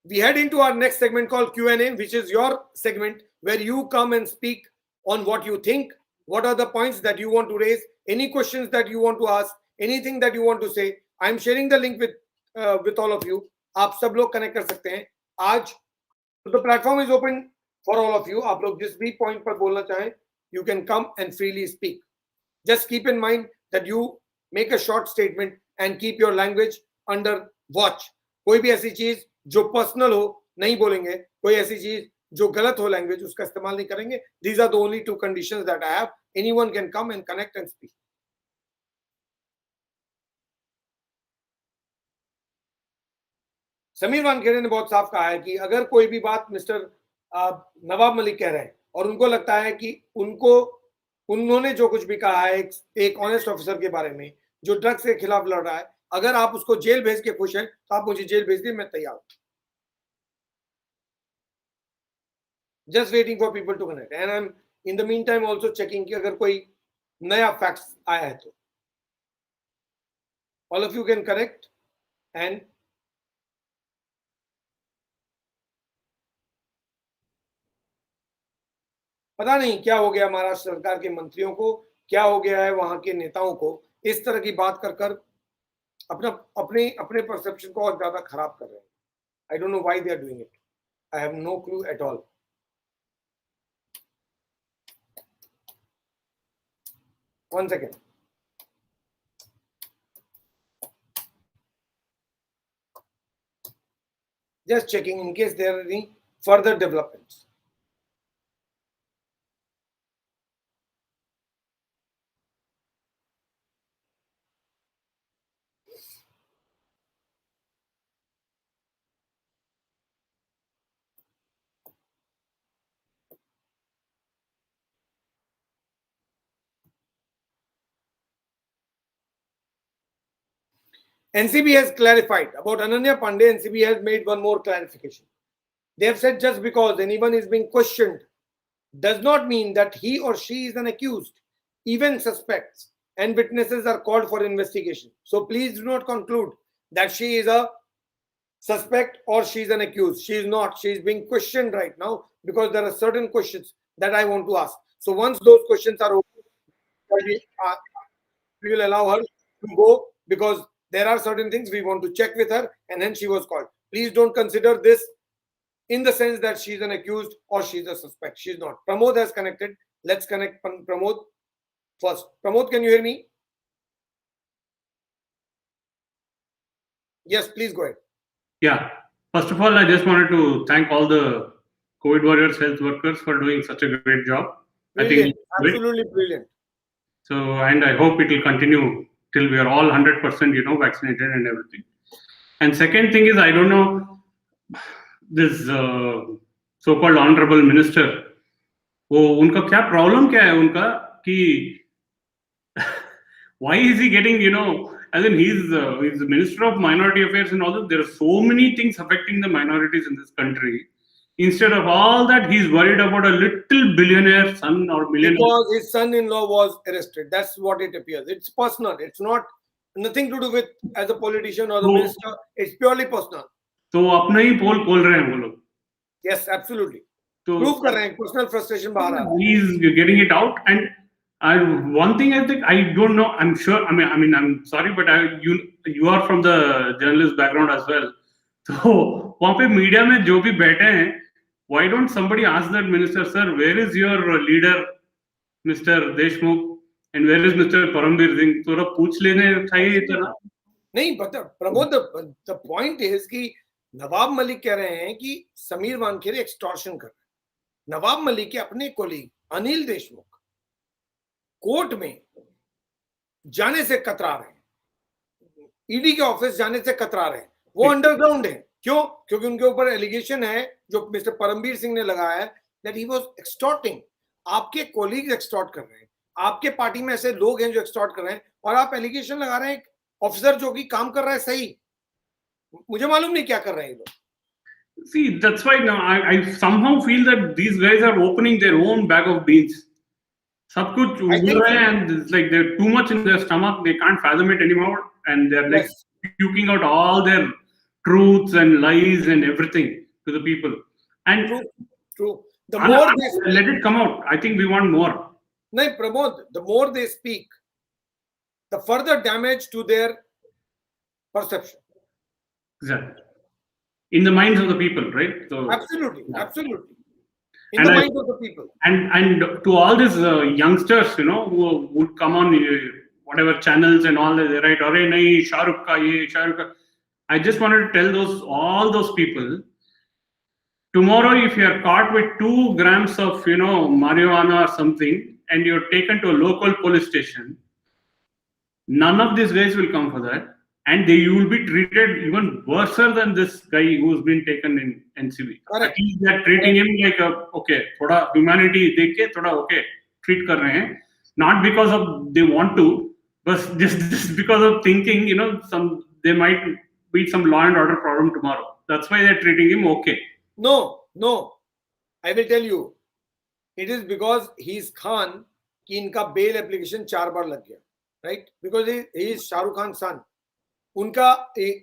we head into our next segment called Q&A, which is your segment where you come and speak on what you think, what are the points that you want to raise, any questions that you want to ask, anything that you want to say. I'm sharing the link with all of you. आप सब लोग connect कर सकते हैं आज. The platform is open for all of you. आप लोग जिस भी point पर बोलना चाहें, you can come and freely speak. Just keep in mind that you make a short statement and keep your language under watch. कोई भी ऐसी चीज जो पर्सनल हो नहीं बोलेंगे, कोई ऐसी चीज जो गलत हो लैंग्वेज उसका इस्तेमाल नहीं करेंगे. These are the only two conditions that I have. Anyone can come and connect and speak. Sameer Wankhede ने बहुत साफ कहा है कि अगर कोई भी बात मिस्टर नवाब मलिक कह रहे हैं और उनको लगता है कि उन्होंने जो कुछ भी कहा है एक ऑनेस्ट ऑफिसर के बारे में जो ड्रग्स के खिलाफ लड़ रहा है, अगर आप उसको जेल भेज के खुश हैं तो आप मुझे जेल भेज दिए, मैं तैयार हूं. Just waiting for people to connect and I am in the mean time also checking कि अगर कोई नया फैक्ट्स आया है तो all of you can connect. And पता नहीं क्या हो गया महाराष्ट्र सरकार के मंत्रियों को, क्या हो गया है वहां के नेताओं को, इस तरह की बात कर अपने परसेप्शन को और ज्यादा खराब कर रहे हैं. I don't know why they are doing it. I have no clue at all. One second. Just checking in case there are any further developments. NCB has clarified about Ananya Pandey. NCB has made one more clarification. They have said just because anyone is being questioned does not mean that he or she is an accused. Even suspects and witnesses are called for investigation. So please do not conclude that she is a suspect or she is an accused. She is not. She is being questioned right now because there are certain questions that I want to ask. So once those questions are over, we will allow her to go because there are certain things we want to check with her and hence she was called. Please don't consider this in the sense that she's an accused or she's a suspect. She's not. Pramod has connected. Let's connect Pramod first. Pramod, can you hear me? Yes, please go ahead. Yeah. First of all, I just wanted to thank all the COVID warriors, health workers for doing such a great job. Brilliant. I think Absolutely brilliant. So, and I hope it will continue till we are all 100%, vaccinated and everything. And second thing is, I don't know, this so-called honorable minister, उनका क्या problem क्या है उनका कि why is he getting, as in he's the Minister of Minority Affairs and all that. There are so many things affecting the minorities in this country. Instead of all that, he's worried about a little billionaire son or millionaire. Because his son-in-law was arrested. That's what it appears. It's personal. It's not nothing to do with as a politician or the minister. It's purely personal. तो अपना ही पोल खोल रहे हैं वो लोग. Yes, absolutely. तो prove कर रहे हैं personal frustration बाहर आ रहा है. He's getting it out and one thing I think I don't know. I'm sure. I mean, I'm sorry, but you are from the journalist background as well. तो वहाँ पे मीडिया में जो भी बैठे हैं, why don't somebody ask that minister, sir, where is your leader, Mr. Deshmukh, and where is Mr. Parambir Singh? थोड़ा पूछ लेने चाहिए था ना. नहीं, but Pramod, the point is कि नवाब मलिक कह रहे हैं कि समीर वानखेड़े एक्सटॉर्शन कर रहे हैं. नवाब मलिक के अपने कोलीग अनिल देशमुख कोर्ट में जाने से कतरा रहे हैं, ईडी के ऑफिस जाने से कतरा रहे हैं. वो अंडरग्राउंड है. क्यों? क्योंकि उनके ऊपर एलिगेशन है जो मिस्टर परमबीर सिंह ने लगाया है दैट ही वाज एक्सटॉर्टिंग. आपके कोलीग्स एक्सटॉर्ट कर रहे हैं, आपके पार्टी में ऐसे लोग हैं जो एक्सटॉर्ट कर रहे हैं और आप एलिगेशन लगा रहे हैं एक ऑफिसर जो कि काम कर रहा है सही. मुझे मालूम नहीं क्या कर रहे हैं ये लोग. See, that's why now I somehow feel that these guys are opening their own bag of beans. सब कुछ उड़ रहे हैं and it's like they're too much in their stomach. They can't fathom it anymore and they're like puking out all their truths and lies and everything to the people. And True. The more they speak, let it come out. I think we want more. no, Pramod, the more they speak, the further damage to their perception. Exactly. In the minds of the people, right? So Absolutely. yeah. Absolutely. In And the I- minds of the people. And to all these youngsters, who would come on whatever channels and all that, they write, "Arey nahi, Shah Rukh ka ye, Shah Rukh ka." I just wanted to tell all those people, tomorrow if you are caught with 2 grams of marijuana or something, and you're taken to a local police station, none of these guys will come for that, and you will be treated even worse than this guy who's been taken in NCB. Correct. At least they're treating him like okay, thoda humanity dekh ke thoda okay treat kar rahe hain, not because of they want to, but just because of thinking they might be some law and order problem tomorrow. That's why they're treating him okay. No. I will tell you. It is because he's Khan कि इनका bail application 4 बार लग गया. Right? Because he is Shah Rukh Khan's son. उनका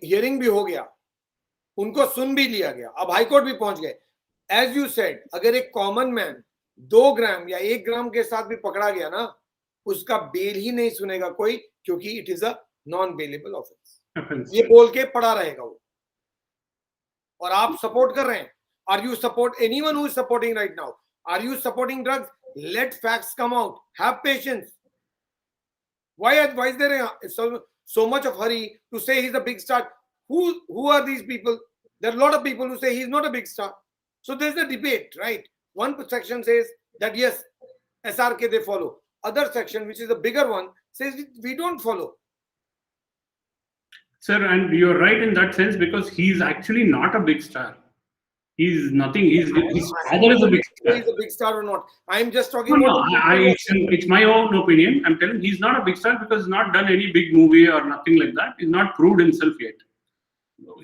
hearing भी हो गया. उनको सुन भी लिया गया. अब हाई कोर्ट भी पहुंच गए. As you said, अगर एक कॉमन मैन 2 ग्राम या 1 ग्राम के साथ भी पकड़ा गया ना, उसका बेल ही नहीं सुनेगा कोई, क्योंकि it is a non bailable offence. ये बोल के पड़ा रहेगा वो. और आप सपोर्ट कर रहे हैं. Are you support anyone who is supporting right now? Are you supporting drugs? Let facts come out. Have patience. Why is there so much of hurry to say he's a big star? Who are these people? There are a lot of people who say he's not a big star. So there's a debate, right? One section says that yes, SRK they follow. Other section, which is a bigger one, says we don't follow. Sir, and you're right in that sense, because he's actually not a big star. He's nothing. His father is a big star. He's a big star or not? I'm just talking about. It's my own opinion. I'm telling he's not a big star because he's not done any big movie or nothing like that. He's not proved himself yet.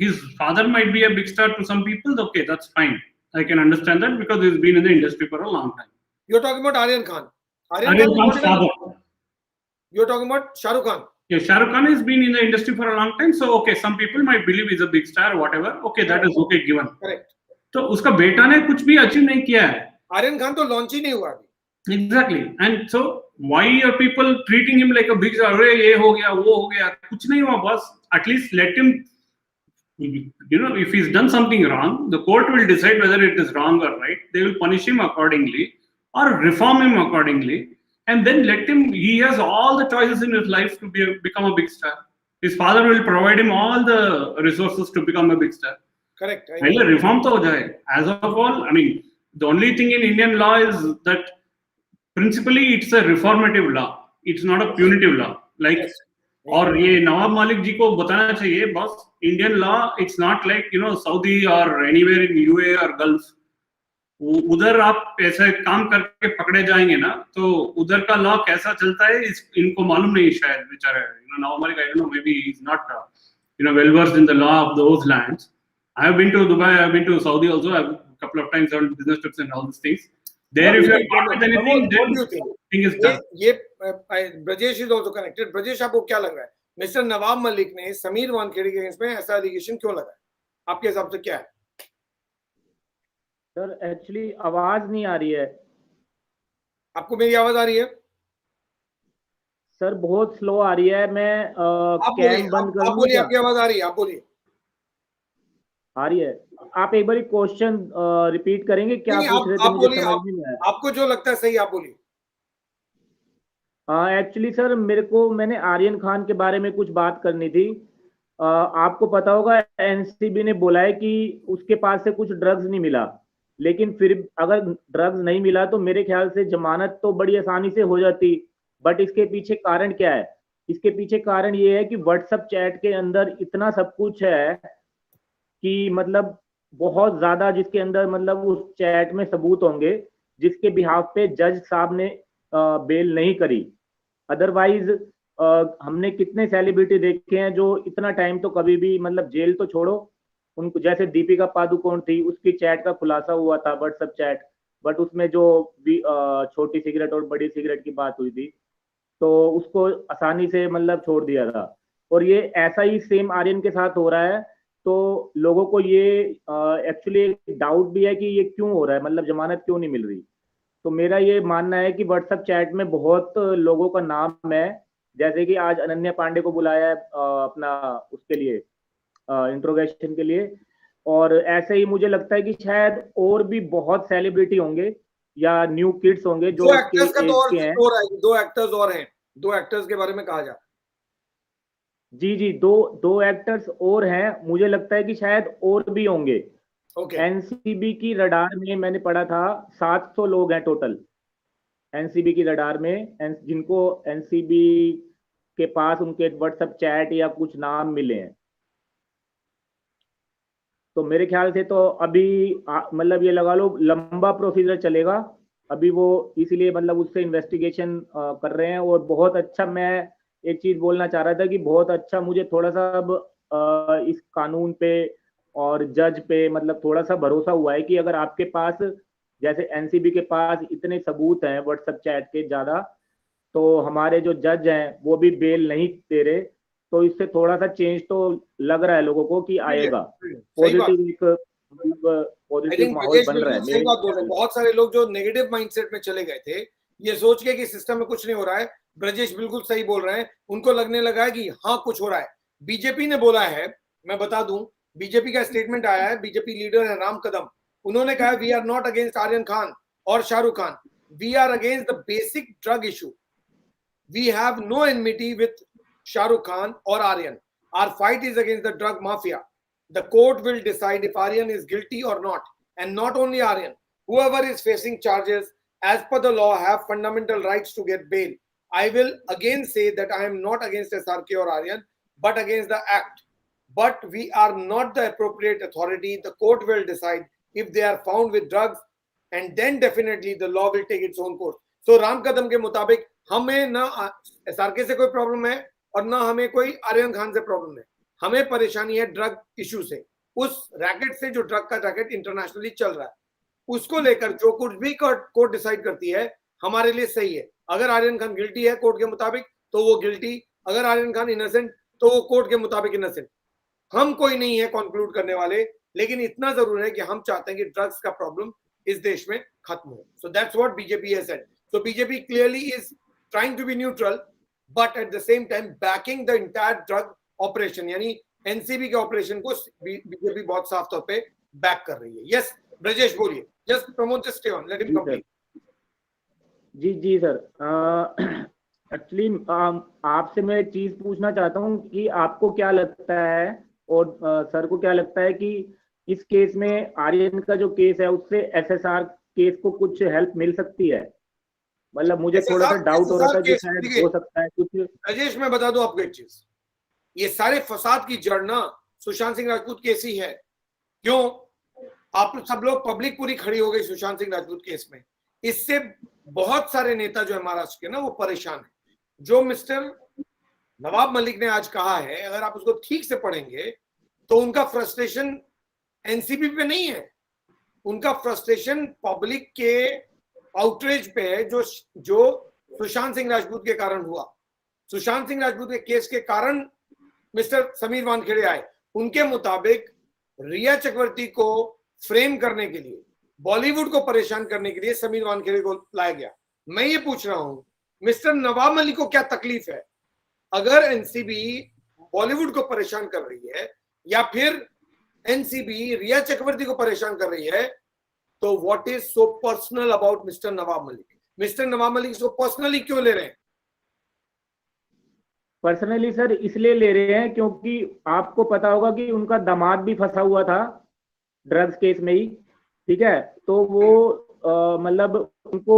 His father might be a big star to some people. Okay, that's fine. I can understand that because he's been in the industry for a long time. You're talking about Aryan Khan. Aryan Khan's father. You're talking about Shah Rukh Khan. Yeah, Shah Rukh Khan has been in the industry for a long time. So, okay, some people might believe he's a big star or whatever. Okay, that is okay, given. Correct. तो उसका बेटा ने कुछ भी achieve नहीं किया है. आर्यन खान तो लॉन्च ही नहीं हुआ अभी. Exactly. And so why are people treating him like a big star? अरे ये हो गया, वो हो गया, कुछ नहीं हुआ बस. At least let him, if he's done something wrong, the court will decide whether it is wrong or right. They will punish him accordingly or reform him accordingly, and then let him. He has all the choices in his life to become a big star. His father will provide him all the resources to become a big star. Correct. पहले reform तो हो जाए. As of all, I mean, the only thing in Indian law is that principally it's a reformative law. It's not a punitive law. Like, और ये नवाब मालिक जी को बताना चाहिए, बस Indian law, it's not like Saudi or anywhere in UAE or Gulf. उधर आप ऐसे काम करके पकड़े जाएंगे ना, तो उधर का लॉ कैसा चलता है इनको मालूम नहीं शायद बेचारे. नवाब मालिक, I don't know, maybe he's not well versed in the law of those lands. I have been to Dubai, I have been to Saudi also. I've a couple of times on business trips and all these things. There, if you are caught with anything, then what do you think? Thing is done. Brajesh is also connected. Brajesh, आपको क्या लग रहा है? Mister Nawab Malik ने समीर वानखेड़े के against में ऐसा allegation क्यों लगाया? आपके हिसाब से क्या है? सर एक्चुअली आवाज नहीं आ रही है. आपको मेरी आवाज आ रही है? सर बहुत स्लो आ रही है. मैं कैम बंद करूं? आप बोलिए, आपकी आवाज आ रही है, आप बोलिए. आ रही है. आप एक बार क्वेश्चन रिपीट करेंगे? क्या पूछ रहे थे? मुझे समझ नहीं आया. आपको जो लगता है सही आप बोलिए. एक्चुअली सर मैंने आर्यन खान के बारे में कुछ बात करनी थी. आपको पता होगा एनसीबी ने बोला है कि उसके पास से कुछ ड्रग्स नहीं मिला, लेकिन फिर अगर ड्रग्स नहीं मिला तो मेरे ख्याल से जमानत तो बड़ी आसानी से हो जाती. बट इसके पीछे कारण क्या है? इसके पीछे कारण ये है कि व्हाट्सएप चैट के अंदर इतना सब कुछ है कि मतलब बहुत ज्यादा, जिसके अंदर मतलब उस चैट में सबूत होंगे जिसके बिहाफ पे जज साहब ने बेल नहीं करी. अदरवाइज हमने कितने सेलिब्रिटी देखे हैं जो इतना टाइम तो कभी भी मतलब जेल तो छोड़ो, उनको जैसे दीपिका पादुकोण थी, उसकी चैट का खुलासा हुआ था व्हाट्सएप चैट, बट उसमें जो छोटी सिगरेट और बड़ी सिगरेट की बात हुई थी तो उसको आसानी से मतलब छोड़ दिया था. और ये ऐसा ही सेम आर्यन के साथ हो रहा है तो लोगों को ये एक्चुअली डाउट भी है कि ये क्यों हो रहा है, मतलब जमानत क्यों नहीं मिल रही। तो मेरा ये मानना है कि व्हाट्सएप चैट में बहुत लोगों का नाम है, जैसे कि आज अनन्या पांडे को बुलाया है अपना उसके लिए इंट्रोगेशन के लिए, और ऐसे ही मुझे लगता है कि शायद और भी बहुत सेलिब्रिटी होंगे या न्यू किड्स होंगे जो दो उसके एक्टर्स का तो एज और के हैं। हो रहा है, दो एक्टर्स और हैं, दो एक्टर्स के बारे में कहा जा रहा है। जी जी, दो एक्टर्स और हैं, मुझे लगता है कि शायद और भी होंगे। ओके एनसीबी की रडार में मैंने पढ़ा था 700 लोग हैं टोटल एनसीबी की रडार में, जिनको एनसीबी के पास उनके व्हाट्सएप चैट या कुछ नाम मिले हैं। तो मेरे ख्याल से तो अभी मतलब ये लगा लो लंबा प्रोसीजर चलेगा अभी, वो इसीलिए मतलब उससे इन्वेस्टिगेशन कर रहे हैं। और बहुत अच्छा, मैं एक चीज बोलना चाह रहा था कि बहुत अच्छा मुझे थोड़ा सा अब इस कानून पे और जज पे मतलब थोड़ा सा भरोसा हुआ है कि अगर आपके पास जैसे एनसीबी के पास इतने सबूत हैं व्हाट्सएप चैट के ज्यादा, तो हमारे जो जज हैं वो भी बेल नहीं दे रहे, तो इससे थोड़ा सा चेंज तो लग रहा है लोगों को कि आएगा। सही बात। पॉजिटिव एक आई पॉजिटिव थिंक माहौल ब्रजेश बन रहा है बिल्कुल सही मेरे बात बोल रहे ख्याल हैं। से। बहुत सारे लोग जो नेगेटिव माइंडसेट में चले गए थे ये सोच के कि सिस्टम में कुछ नहीं हो रहा है, ब्रजेश बिल्कुल सही बोल रहे हैं, उनको लगने लगा है कि हाँ कुछ हो रहा है। बीजेपी ने बोला है, मैं बता दूं, बीजेपी का स्टेटमेंट आया है, बीजेपी लीडर है राम कदम, उन्होंने कहा we are not against Aryan Khan और Shahrukh Khan, we are against the basic drug issue, we have no enmity with Shahrukh Khan और Aryan, our fight is against the drug mafia, the court will decide if Aryan is guilty or not, and not only Aryan, whoever is facing charges as per the law have fundamental rights to get bail. I will again say that I am not against SRK or Aryan, but against the act. But we are not the appropriate authority. The court will decide if they are found with drugs, and then definitely the law will take its own course. So Ram Kadam के मुताबिक हमें ना SRK से कोई problem है और ना हमें कोई आर्यन खान से प्रॉब्लम है, हमें परेशानी है ड्रग इशू से, उस रैकेट से जो ड्रग का रैकेट इंटरनेशनली चल रहा है उसको लेकर जो कुछ भी कोर्ट डिसाइड करती है हमारे लिए सही है। अगर आर्यन खान गिल्टी है कोर्ट के मुताबिक तो वो गिल्टी, अगर आर्यन खान इनोसेंट तो वो कोर्ट के मुताबिक इनोसेंट। हम कोई नहीं है कंक्लूड करने वाले, लेकिन इतना जरूर है कि हम चाहते हैं कि ड्रग्स का प्रॉब्लम इस देश में खत्म हो। So that's what BJP has said. So BJP clearly is trying to be neutral but at the same time backing the entire drug operation, यानी एनसीबी के ऑपरेशन को बीजेपी बहुत साफ तौर पे बैक कर रही है। यस ब्रजेश बोलिए, just Pramod, just stay on, let him complete. जी जी सर, एक्चुअली आपसे मैं एक चीज पूछना चाहता हूँ कि आपको क्या लगता है और सर को क्या लगता है कि इस केस में आर्यन का जो केस है उससे एसएसआर केस को कुछ हेल्प मिल सकती है? मतलब मुझे थोड़ा सा डाउट हो रहा था कि शायद हो सकता है कुछ। राजेश मैं बता दूं आपको एक चीज, ये सारे फसाद की जड़ ना सुशांत सिंह राजपूत केस ही है। क्यों? आप सब लोग पब्लिक पूरी खड़ी हो गई सुशांत सिंह राजपूत केस में, इससे बहुत सारे नेता जो है महाराष्ट्र के ना वो परेशान है। जो मिस्टर नवाब मलिक ने आज कहा है, अगर आप उसको ठीक से पढ़ेंगे तो उनका फ्रस्ट्रेशन एनसीबी पे नहीं है, उनका फ्रस्ट्रेशन पब्लिक के आउटरीच पे है जो सुशांत सिंह राजपूत के कारण हुआ। सुशांत सिंह राजपूत के केस के कारण मिस्टर समीर वानखेड़े आए। उनके मुताबिक रिया चक्रवर्ती को फ्रेम करने के लिए, बॉलीवुड को परेशान करने के लिए समीर वानखेड़े को लाया गया। मैं ये पूछ रहा हूं मिस्टर नवाब मलिक को क्या तकलीफ है अगर एनसीबी बॉलीवुड को परेशान कर रही है या फिर एनसीबी रिया चक्रवर्ती को परेशान कर रही है, तो what is so personal about mister Nawab Malik? Mister Nawab Malik इसको पर्सनली क्यों ले रहे हैं? पर्सनली सर इसलिए ले रहे हैं क्योंकि आपको पता होगा कि उनका दामाद भी फंसा हुआ था ड्रग्स केस में ही, ठीक है? तो वो मतलब उनको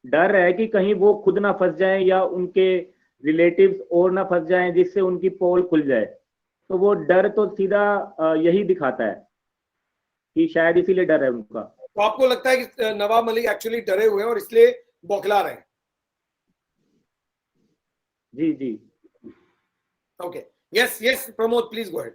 डर है कि कहीं वो खुद ना फंस जाएं या उनके रिलेटिव्स और ना फंस जाएं जिससे उनकी पोल खुल जाए। तो वो डर तो सीधा यही दिखाता है कि शायद इसीलिए डर है उनका। तो आपको लगता है कि नवाब मलिक एक्चुअली डरे हुए हैं और इसलिए बौखला रहे हैं? जी जी okay, yes yes Pramod please go ahead.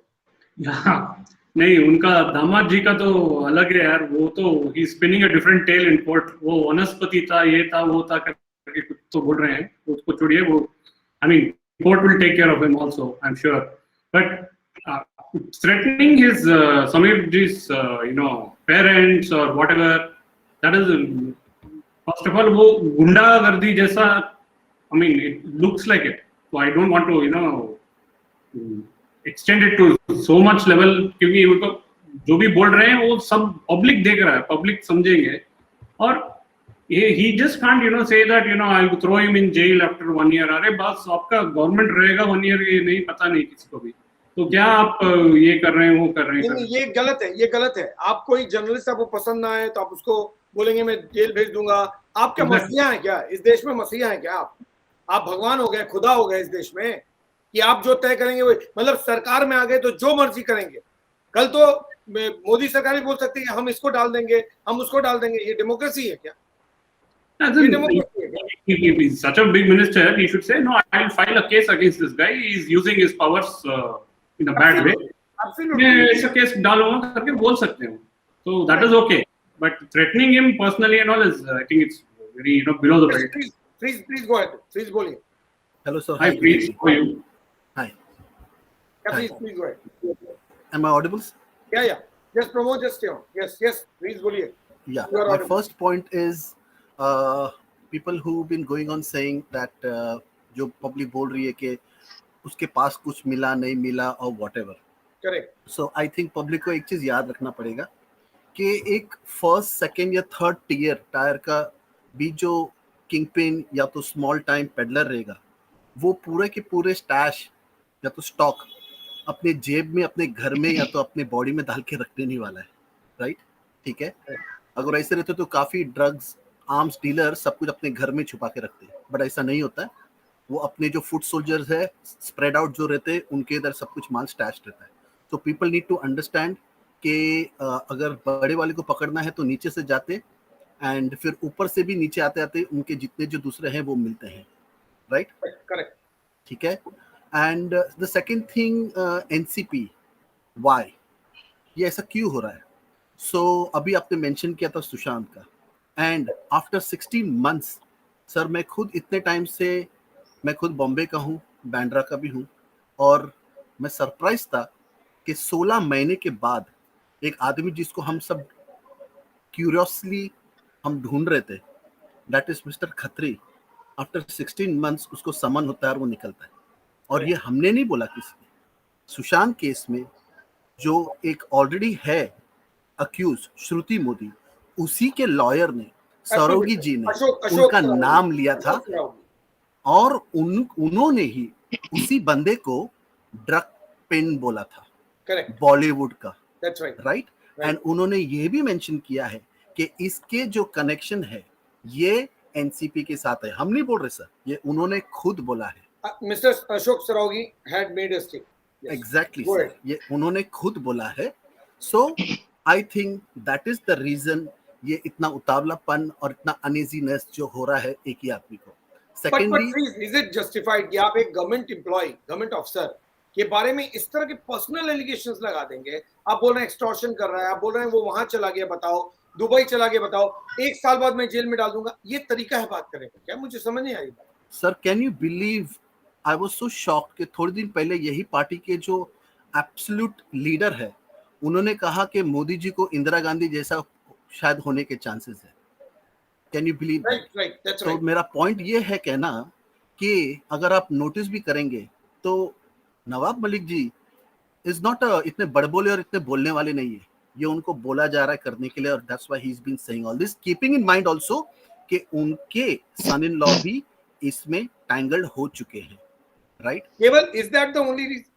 नहीं, उनका दामाद जी का तो अलग है यार, वो तो ही spinning a different tale in court. वो वनस्पति था, ये था, वो था करके कुछ तो बोल रहे हैं, उसको छोड़िए। वो I mean court will take care of him also, I am sure. But threatening his Samirji's parents or whatever, that is first of all वो गुंडागर्दी जैसा, I mean it looks like it, so I don't want to extend it to so much level, क्योंकि वो तो जो भी बोल रहे हैं वो सब पब्लिक देख रहा है, पब्लिक समझेंगे, और he just can't say that I'll throw him in jail after 1 year. अरे बस आपका गवर्नमेंट रहेगा 1 year, ये नहीं पता नहीं किसी को भी, तो क्या आप ये कर रहे हैं वो कर रहे हैं? नहीं, ये गलत है, ये गलत है। आप कोई जर्नलिस्ट आपको पसंद ना आए तो आप उसको बोलेंगे मैं जेल भेज दूंगा। आप क्या मसीहा है क्या? इस देश में मसीहा है क्या आप भगवान हो गए, खुदा हो गए इस देश में, कि आप जो तय करेंगे वो, मतलब सरकार में आ गए तो जो मर्जी करेंगे। कल तो मोदी सरकार भी बोल सकती है हम इसको डाल देंगे, हम उसको डाल देंगे। ये डेमोक्रेसी है क्या? If he's such a big minister, he should say, no, I'll file a case against this guy. He's using his powers in a bad way. मैं ऐसा केस डालूंगा करके बोल सकते हो, so that is okay. But threatening him personally and all is, I think it's very below the belt. Please go ahead. Please बोलिए. Hello sir. Hi, please. How are you? Hi. Yeah, please go ahead. Am I audible? Yeah. Just promote, just stay on. Yes. Please बोलिए. Yeah. My first point is people who've been going on saying that जो public बोल रही है कि उसके पास कुछ मिला नहीं मिला और whatever. Correct. So I think public को एक चीज याद रखना पड़ेगा कि एक फर्स्ट, सेकंड या थर्ड टायर का भी जो किंग पिन या तो स्मॉल टाइम पेडलर रहेगा, वो पूरे के पूरे स्टैश या तो स्टॉक अपने जेब में, अपने घर में या तो अपने बॉडी में डाल के रखने नहीं वाला है, राइट? ठीक है, अगर ऐसे रहते तो काफी ड्रग्स, आर्म्स डीलर सब कुछ अपने घर में छुपा के रखते हैं, बट ऐसा नहीं होता है। वो अपने जो फुट सोल्जर्स है, स्प्रेड आउट जो रहते हैं, उनके इधर सब कुछ माल स्टैश रहता है। तो पीपल नीड टू अंडरस्टैंड कि अगर बड़े वाले को पकड़ना है तो नीचे से जाते, एंड फिर ऊपर से भी नीचे आते आते उनके जितने जो दूसरे हैं वो मिलते हैं, राइट? करेक्ट, ठीक है। And the second thing, NCP, why ये ऐसा क्यों हो रहा है? सो अभी आपने मेंशन किया था सुशांत का, एंड आफ्टर 16 मंथ्स, सर मैं खुद इतने टाइम से, मैं खुद बॉम्बे का हूँ, बैंड्रा का भी हूँ, और मैं सरप्राइज था कि 16 महीने के बाद एक आदमी जिसको हम सब क्यूरियसली हम ढूंढ रहे थे, that is mister Khatri, after 16 months उसको समन होता है और वो निकलता है। और ये हमने नहीं बोला किसी ने। सुशांत केस में जो एक ऑलरेडी है अक्यूज, श्रुति मोदी, उसी के लॉयर ने, सरोगी जी ने उनका नाम लिया था, और उन्होंने ही उसी बंदे को ड्रग पिन बोला था, बॉलीवुड का, राइट? एंड उन्होंने ये भी मेंशन किया है कि इसके जो कनेक्शन है ये एनसीपी के साथ है। हम नहीं बोल रहे सर, ये उन्होंने खुद बोला है। Mister Ashok Saraogi had made a statement. Exactly sir, ये उन्होंने खुद बोला है। So I think that is the reason ये इतना उतावलापन और इतना अनइजीनेस जो हो रहा है एक ही आदमी को। सेकेंडली, इज इट जस्टिफाइड कि आप एक गवर्नमेंट एम्प्लॉय, गवर्नमेंट ऑफिसर के बारे में इस तरह के पर्सनल एलिगेशंस लगा देंगे? आप बोल रहे हैं एक्सटॉर्शन कर रहा है, आप बोल रहे हैं वो वहां चला गया बताओ, दुबई चला गया बताओ, 1 साल बाद मैं जेल में डाल दूंगा। ये तरीका है बात करने का क्या? मुझे समझ नहीं आई sir. Can you believe, I was so shocked कि थोड़े दिन पहले यही पार्टी के जो एब्सोल्यूट लीडर है, उन्होंने कहा कि मोदी जी को इंदिरा गांधी जैसा शायद होने के चांसेस है। Can you believe? तो मेरा पॉइंट ये है कहना कि अगर आप नोटिस भी करेंगे तो नवाब मलिक जी इज नॉट इतने बड़बोले और इतने बोलने वाले नहीं है। ये उनको बोला जा रहा है करने के लिए, और that's why he is been saying all this, keeping in mind also कि उनके सन इन लॉ भी इसमें टैंगल्ड हो चुके हैं, राइट? केवल is that the only reason?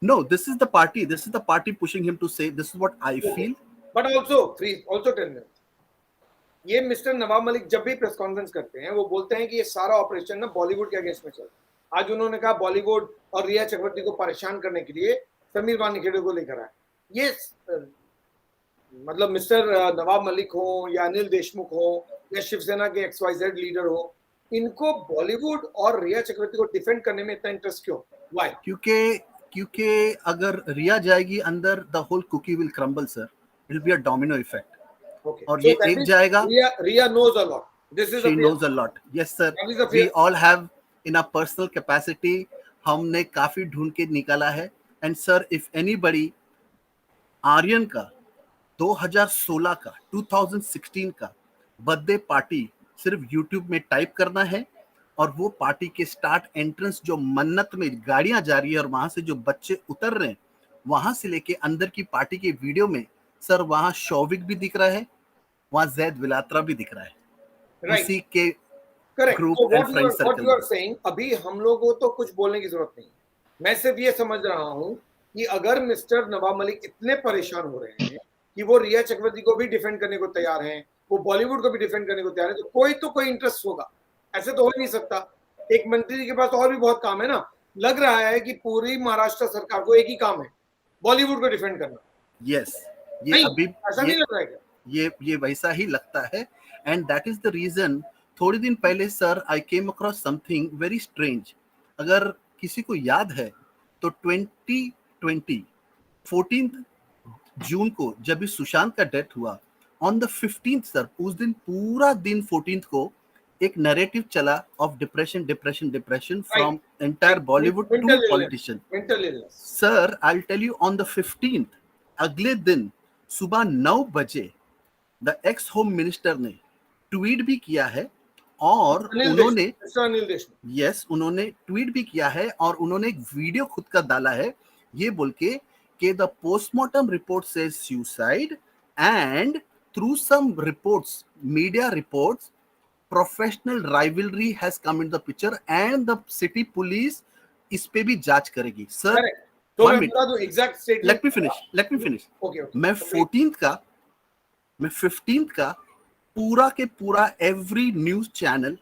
No, this is the party pushing him to say this is what I feel. But also tell me, ये mister Nawab Malik जब भी प्रेस कॉन्फ्रेंस करते हैं वो बोलते हैं कि ये सारा ऑपरेशन ना बॉलीवुड के अगेंस्ट में चल रहा है। आज उन्होंने कहा बॉलीवुड और रिया चक्रवर्ती को परेशान करने के लिए समीर वानिखेड़े को लेकर आए। ये मतलब मिस्टर नवाब मलिक हो या अनिल देशमुख हो या शिवसेना के XYZ लीडर हो, इनको बॉलीवुड और रिया चक्रवर्ती को डिफेंड करने में इतना इंटरेस्ट क्यों? व्हाई? क्योंकि अगर रिया जाएगी अंदर, the whole cookie will crumble sir, it will be a domino effect. Okay. और ये एक जाएगा। Riya knows a lot. She knows a lot. Yes sir. We all have in a personal capacity, हमने काफी ढूंढ के निकाला है and sir if anybody Aryan का 2016 का 2016 का बर्थडे पार्टी सिर्फ यूट्यूब में टाइप करना है और वो पार्टी के स्टार्ट एंट्रेंस जो मन्नत में गाड़ियां जा रही है और वहां से जो बच्चे उतर रहे हैं वहां से लेके अंदर की पार्टी के वीडियो में सर वहां शौविक भी दिख रहा है, वहां जैद विलात्रा भी दिख रहा है, Right. उसी के करेक्ट। ग्रुप तो and friend what circle. You are saying, अभी हम लोगों को तो कुछ बोलने की जरूरत नहीं। मैं सिर्फ ये समझ रहा हूं कि अगर मिस्टर नवाब मलिक इतने परेशान हो रहे हैं कि वो रिया चक्रवर्ती को भी डिफेंड करने को तैयार हैं, वो बॉलीवुड को भी डिफेंड करने को तैयार है, तो कोई इंटरेस्ट होगा, ऐसे तो हो ही नहीं सकता। एक मंत्री जी के पास और भी बहुत काम है ना। लग रहा है कि पूरी महाराष्ट्र सरकार को एक ही काम है, बॉलीवुड को डिफेंड करना। यस, ये नहीं, अभी ऐसा नहीं लग रहा है क्या? ये वैसा ही लगता है and that is the reason. थोड़ी दिन पहले sir I came across something very strange. अगर किसी को याद है तो 2020 14 जून को जब भी सुशांत का डेथ हुआ, ऑन द 15th सर उस दिन पूरा दिन 14th को एक नैरेटिव चला of depression depression depression from entire Bollywood to politician. Mental illness. Sir I will tell you on the 15th अगले दिन सुबह 9 बजे द एक्स होम मिनिस्टर ने ट्वीट भी किया है और उन्होंने यस उन्होंने ट्वीट भी किया है और उन्होंने एक वीडियो खुद का डाला है ये बोल के कि the postmortem report says suicide and through some reports media reports professional rivalry has come in the picture and the city police इस पे भी जांच करेगी। सर तो मैं बता दूं exact statement. Let me finish. Okay, मैं 15th का पूरा के पूरा every news channel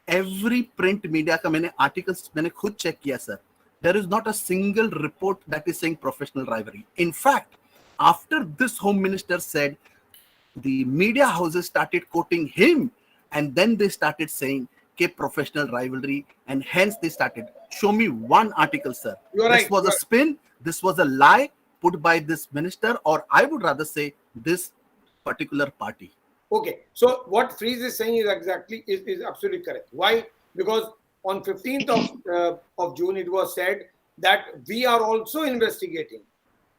every print media का मैंने आर्टिकल्स मैंने खुद चेक किया sir. There is not a single report that is saying professional rivalry. In fact after this home minister said the media houses started quoting him and then they started saying ke professional rivalry and hence they started. Show me one article sir. You're This right, was a spin, this was a lie put by this minister, or I would rather say this particular party. Okay, so what Freeze is saying is is absolutely correct. Why? Because on 15th of June it was said that we are also investigating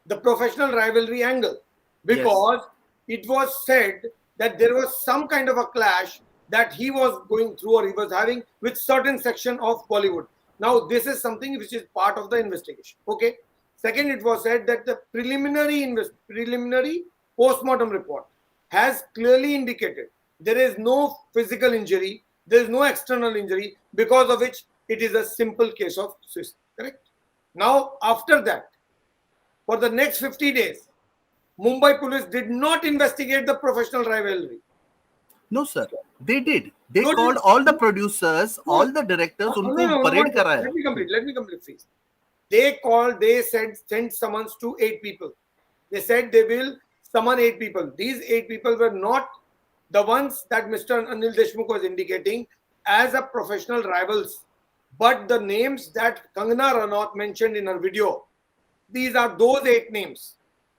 the professional rivalry angle, because it was said that there was some kind of a clash that he was going through or he was having with certain section of Bollywood. Now this is something which is part of the investigation. Okay. Second, it was said that the preliminary post-mortem report has clearly indicated there is no physical injury, there is no external injury, because of which it is a simple case of suicide. Correct? Now after that, for the next 50 days, Mumbai police did not investigate the professional rivalry. No sir, they did. They called all the producers, all the directors. उनको parade कराया. Let me complete please. They sent summons to 8 people. They said they will summon 8 people. These 8 people were not the ones that Mr. Anil Deshmukh was indicating as a professional rivals, but the names that Kangana Ranaut mentioned in her video. These are those 8 names.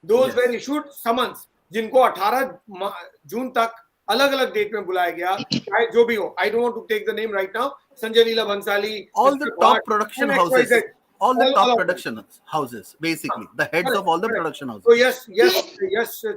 Those were issued summons, जिनको 18 जून तक अलग अलग date में बुलाया गया, चाहे जो भी हो. I don't want to take the name right now. Sanjay Leela Bhansali, all the top production houses, all the top production houses, basically the heads of all the production houses. So yes,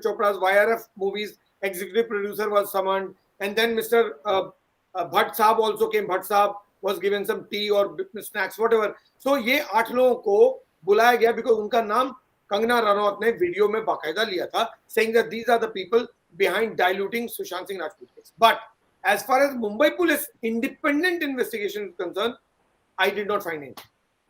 Chopra's YRF movies executive producer was summoned, and then Mr. Bhatt Saab also came. Bhatt Saab was given some tea or snacks, whatever. So ये 8 लोगों को बुलाया गया because उनका नाम कंगना रनौत ने video में बाकायदा लिया था, saying that these are the people behind diluting Sushant Singh Rajput case. But as far as Mumbai police independent investigation is concerned, I did not find anything.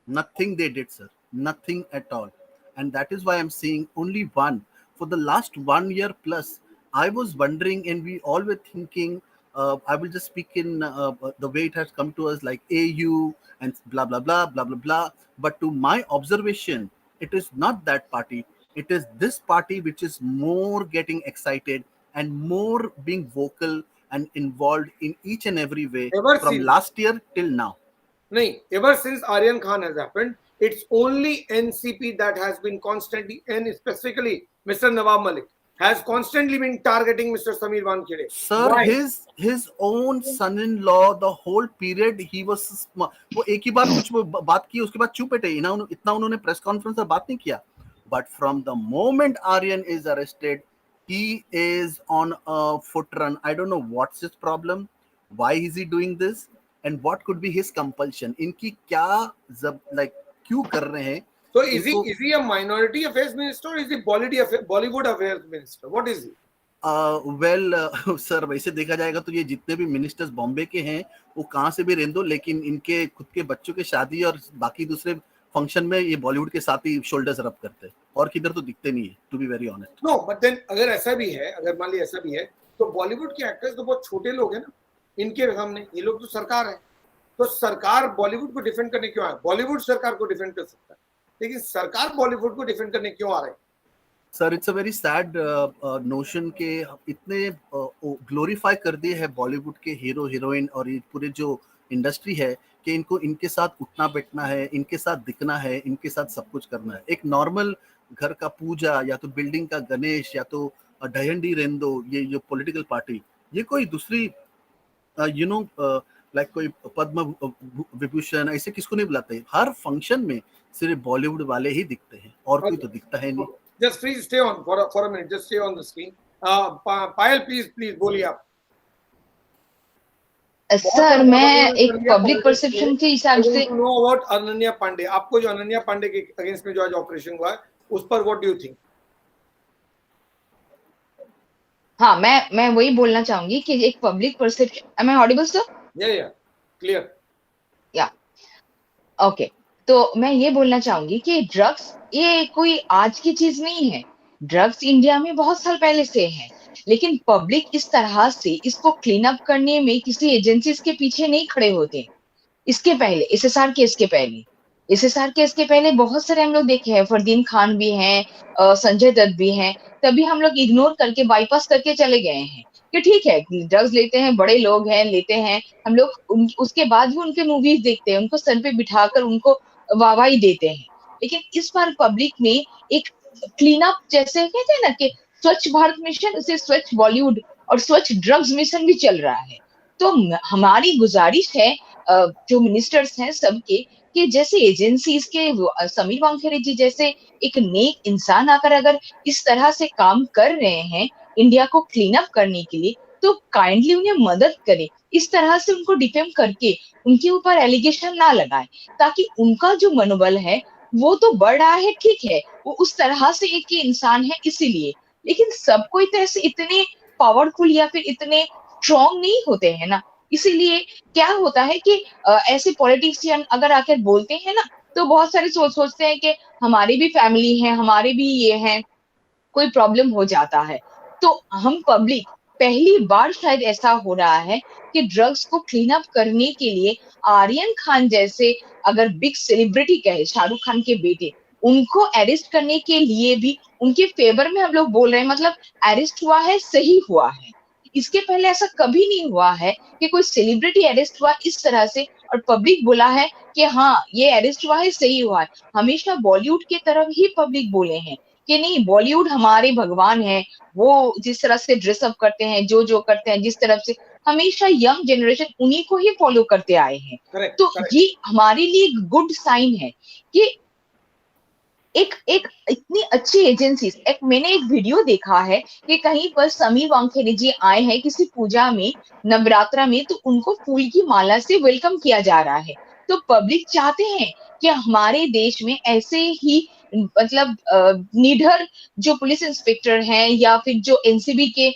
Nothing they did, sir. Nothing at all. And that is why I'm saying only one. For the last 1 year plus, I was wondering, and we all were thinking, I will just speak in the way it has come to us, like AU and blah, blah, blah, blah, blah, blah. But to my observation, it is not that party. It is this party which is more getting excited and more being vocal and involved in each and every way from last year till now. No, ever since Aryan Khan has happened, it's only NCP that has been constantly, and specifically Mr. Nawab Malik, has constantly been targeting Mr. Samir Wankhede. Sir, Why? his own son-in-law, the whole period he was वो एक ही बार कुछ वो बात की, उसके बाद चुप बैठे, इतना उन्होंने प्रेस कॉन्फ्रेंस में बात नहीं किया. But from the moment Aryan is arrested, he is on a foot run. I don't know what's his problem, why is he doing this, and what could be his compulsion. इनकी क्या like क्यों कर रहे हैं? So is he a minority affairs minister or is he Bollywood affairs minister? What is he? Sir वैसे देखा जाएगा तो ये जितने भी मिनिस्टर्स बॉम्बे के हैं वो कहाँ से भी रहने दो, लेकिन इनके खुद के बच्चों के शादी और बाकी दूसरे फंक्शन में ये बॉलीवुड के साथ ही शोल्डर्स रब करते हैं, और किधर तो दिखते नहीं है, to be very honest. No but then अगर ऐसा भी है, अगर मान ली ऐसा भी है, तो बॉलीवुड के एक्टर्स तो बहुत छोटे लोग हैं ना इनके सामने. ये लोग तो सरकार है, तो सरकार बॉलीवुड को डिफेंड करने क्यों आए? बॉलीवुड सरकार को डिफेंड कर सकता है, लेकिन सरकार बॉलीवुड को डिफेंड करने क्यों आ रही है? Sir it's a very sad notion के इतने ग्लोरीफाई कर दिए है बॉलीवुड के हीरो हीरोइन और ये पूरे जो इंडस्ट्री है कि इनको इनके साथ उठना बैठना है, इनके साथ दिखना है, इनके साथ सब कुछ करना है. एक नॉर्मल घर का पूजा या तो बिल्डिंग का गणेश या तो डयंडी रेंदो, ये जो पॉलिटिकल पार्टी, ये कोई दूसरी लाइक कोई पद्म विभूषण ऐसे किसको नहीं बुलाते. हर फंक्शन में सिर्फ बॉलीवुड वाले ही दिखते हैं और कोई तो दिखता है नहीं. Just please stay on for a minute. Just stay on the screen. Payal, please बोलिए आप. सर मैं एक पब्लिक परसेप्शन के हिसाब से नो अबाउट अनन्या पांडे. आपको जो अनन्या पांडे के अगेंस्ट में जो आज ऑपरेशन हुआ है उस पर व्हाट डू यू थिंक? हाँ मैं वही बोलना चाहूंगी कि एक public perception. Am I audible sir? या क्लियर. या ओके. तो मैं ये बोलना चाहूंगी कि ड्रग्स ये कोई आज की चीज नहीं है. ड्रग्स इंडिया में बहुत साल पहले से है, लेकिन पब्लिक इस तरह से इसको क्लीन अप करने में किसी एजेंसीज के पीछे नहीं खड़े होते. इसके पहले एसएसआर केस के पहले बहुत सारे हम लोग देखे हैं. फरदीन खान भी हैं, संजय दत्त भी हैं. तभी हम लोग इग्नोर करके बाईपास करके चले गए हैं कि ठीक है ड्रग्स लेते हैं, बड़े लोग हैं, लेते हैं. हम लोग उसके बाद भी उनके मूवीज देखते हैं, उनको सर पे बिठाकर उनको वाहवाही देते हैं. लेकिन इस बार पब्लिक ने एक क्लीन अप, जैसे कहते हैं ना कि स्वच्छ भारत मिशन, उसे स्वच्छ बॉलीवुड और स्वच्छ ड्रग्स मिशन भी चल रहा है. तो हमारी गुजारिश है जो मिनिस्टर्स हैं सबके, कि जैसे एजेंसीज के समीर वानखेड़े जी जैसे एक नेक इंसान आकर अगर इस तरह से काम कर रहे हैं इंडिया को क्लीन अप करने के लिए, तो काइंडली उन्हें मदद करें. इस तरह से उनको डिफेम करके उनके ऊपर एलिगेशन ना लगाए, ताकि उनका जो मनोबल है वो तो बढ़ रहा है, ठीक है, वो उस तरह से एक ही इंसान है इसीलिए. लेकिन सब कोई तो ऐसे इतने पावरफुल या फिर इतने स्ट्रॉन्ग नहीं होते हैं ना. इसीलिए क्या होता है कि ऐसे पॉलिटिशियन अगर आकर बोलते हैं ना, तो बहुत सारे सोचते हैं कि हमारी भी फैमिली है, हमारे भी ये है, कोई प्रॉब्लम हो जाता है. तो हम पब्लिक पहली बार शायद ऐसा हो रहा है कि ड्रग्स को क्लीन अप करने के लिए आर्यन खान जैसे अगर बिग सेलिब्रिटी कहे, शाहरुख खान के बेटे, उनको अरेस्ट करने के लिए भी उनके फेवर में हम लोग बोल रहे हैं. मतलब अरेस्ट हुआ है, सही हुआ है. इसके पहले ऐसा कभी नहीं हुआ है कि कोई सेलिब्रिटी अरेस्ट हुआ इस तरह से और पब्लिक बोला है कि हाँ ये अरेस्ट हुआ है, सही हुआ है. हमेशा बॉलीवुड के तरफ ही पब्लिक बोले हैं कि नहीं, बॉलीवुड हमारे भगवान है. वो जिस तरह से ड्रेसअप करते हैं, जो करते हैं, जिस तरफ से हमेशा यंग जनरेशन उन्हीं को ही फॉलो करते आए हैं. तो ये हमारे लिए गुड साइन है कि एक इतनी अच्छी एजेंसी. मैंने एक वीडियो देखा है कि कहीं पर समीर वानखेड़े जी आए हैं किसी पूजा में, नवरात्रा में, तो उनको फूल की माला से वेलकम किया जा रहा है. तो पब्लिक चाहते हैं कि हमारे देश में ऐसे ही मतलब निडर जो पुलिस इंस्पेक्टर हैं या फिर जो एनसीबी के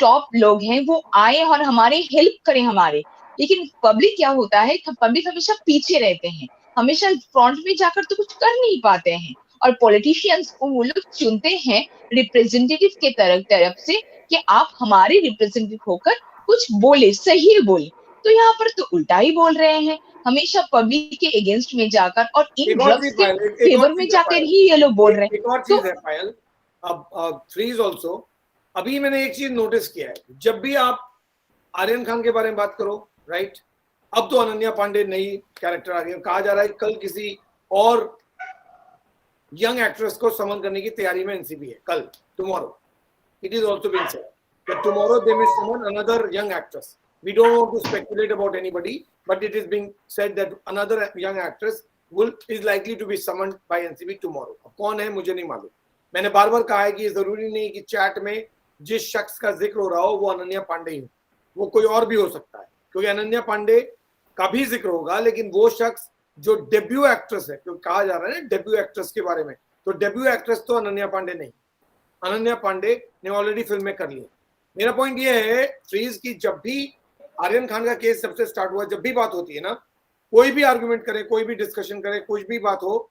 टॉप लोग हैं वो आए और हमारे हेल्प करें हमारे. लेकिन पब्लिक क्या होता है, पब्लिक हमेशा पीछे रहते हैं, हमेशा फ्रंट में जाकर तो कुछ कर नहीं पाते हैं. और पॉलिटिशियंस को वो लोग चुनते हैं रिप्रेजेंटेटिव के तरफ से कि आप हमारे रिप्रेजेंटेटिव होकर कुछ बोले, सही बोले. तो यहाँ पर तो उल्टा ही बोल रहे हैं, हमेशा पब्लिक के अगेंस्ट में जाकर और इन ड्रग्स के फेवर में जाकर ही ये लोग बोल रहे हैं. एक और चीज है पायल, अब फ्रीज ऑल्सो. अभी मैंने एक चीज नोटिस किया है, जब भी आप आर्यन खान के बारे में बात करो, राइट, अब तो अनन्या पांडे नई कैरेक्टर आ गई. कहा जा रहा है कल किसी और यंग एक्ट्रेस को समन करने की तैयारी में एनसीबी है, कल, tomorrow. it is also being said that tomorrow they may summon another young actress. We don't want to speculate about anybody, but it is being said that another young actress is likely to be summoned by NCB tomorrow. अब कौन है मुझे नहीं मालूम. मैंने बार बार कहा है कि ये जरूरी नहीं कि चैट में जिस शख्स का जिक्र हो रहा हो वो अनन्या पांडे ही हो, वो कोई और भी हो सकता है, क्योंकि अनन्या पांडे का भी जिक्र होगा, लेकिन वो शख्स जो डेब्यू एक्ट्रेस है, क्योंकि कहा जा रहा है डेब्यू एक्ट्रेस के बारे में, तो डेब्यू एक्ट्रेस तो अनन्या पांडे नहीं. अनन्या पांडे ने ऑलरेडी फिल्में कर ली. मेरा पॉइंट ये है फ्रीज की, जब भी आर्यन खान का केस सबसे स्टार्ट हुआ, जब भी बात होती है ना, कोई भी आर्गुमेंट करे, कोई भी डिस्कशन करे, कुछ भी बात हो,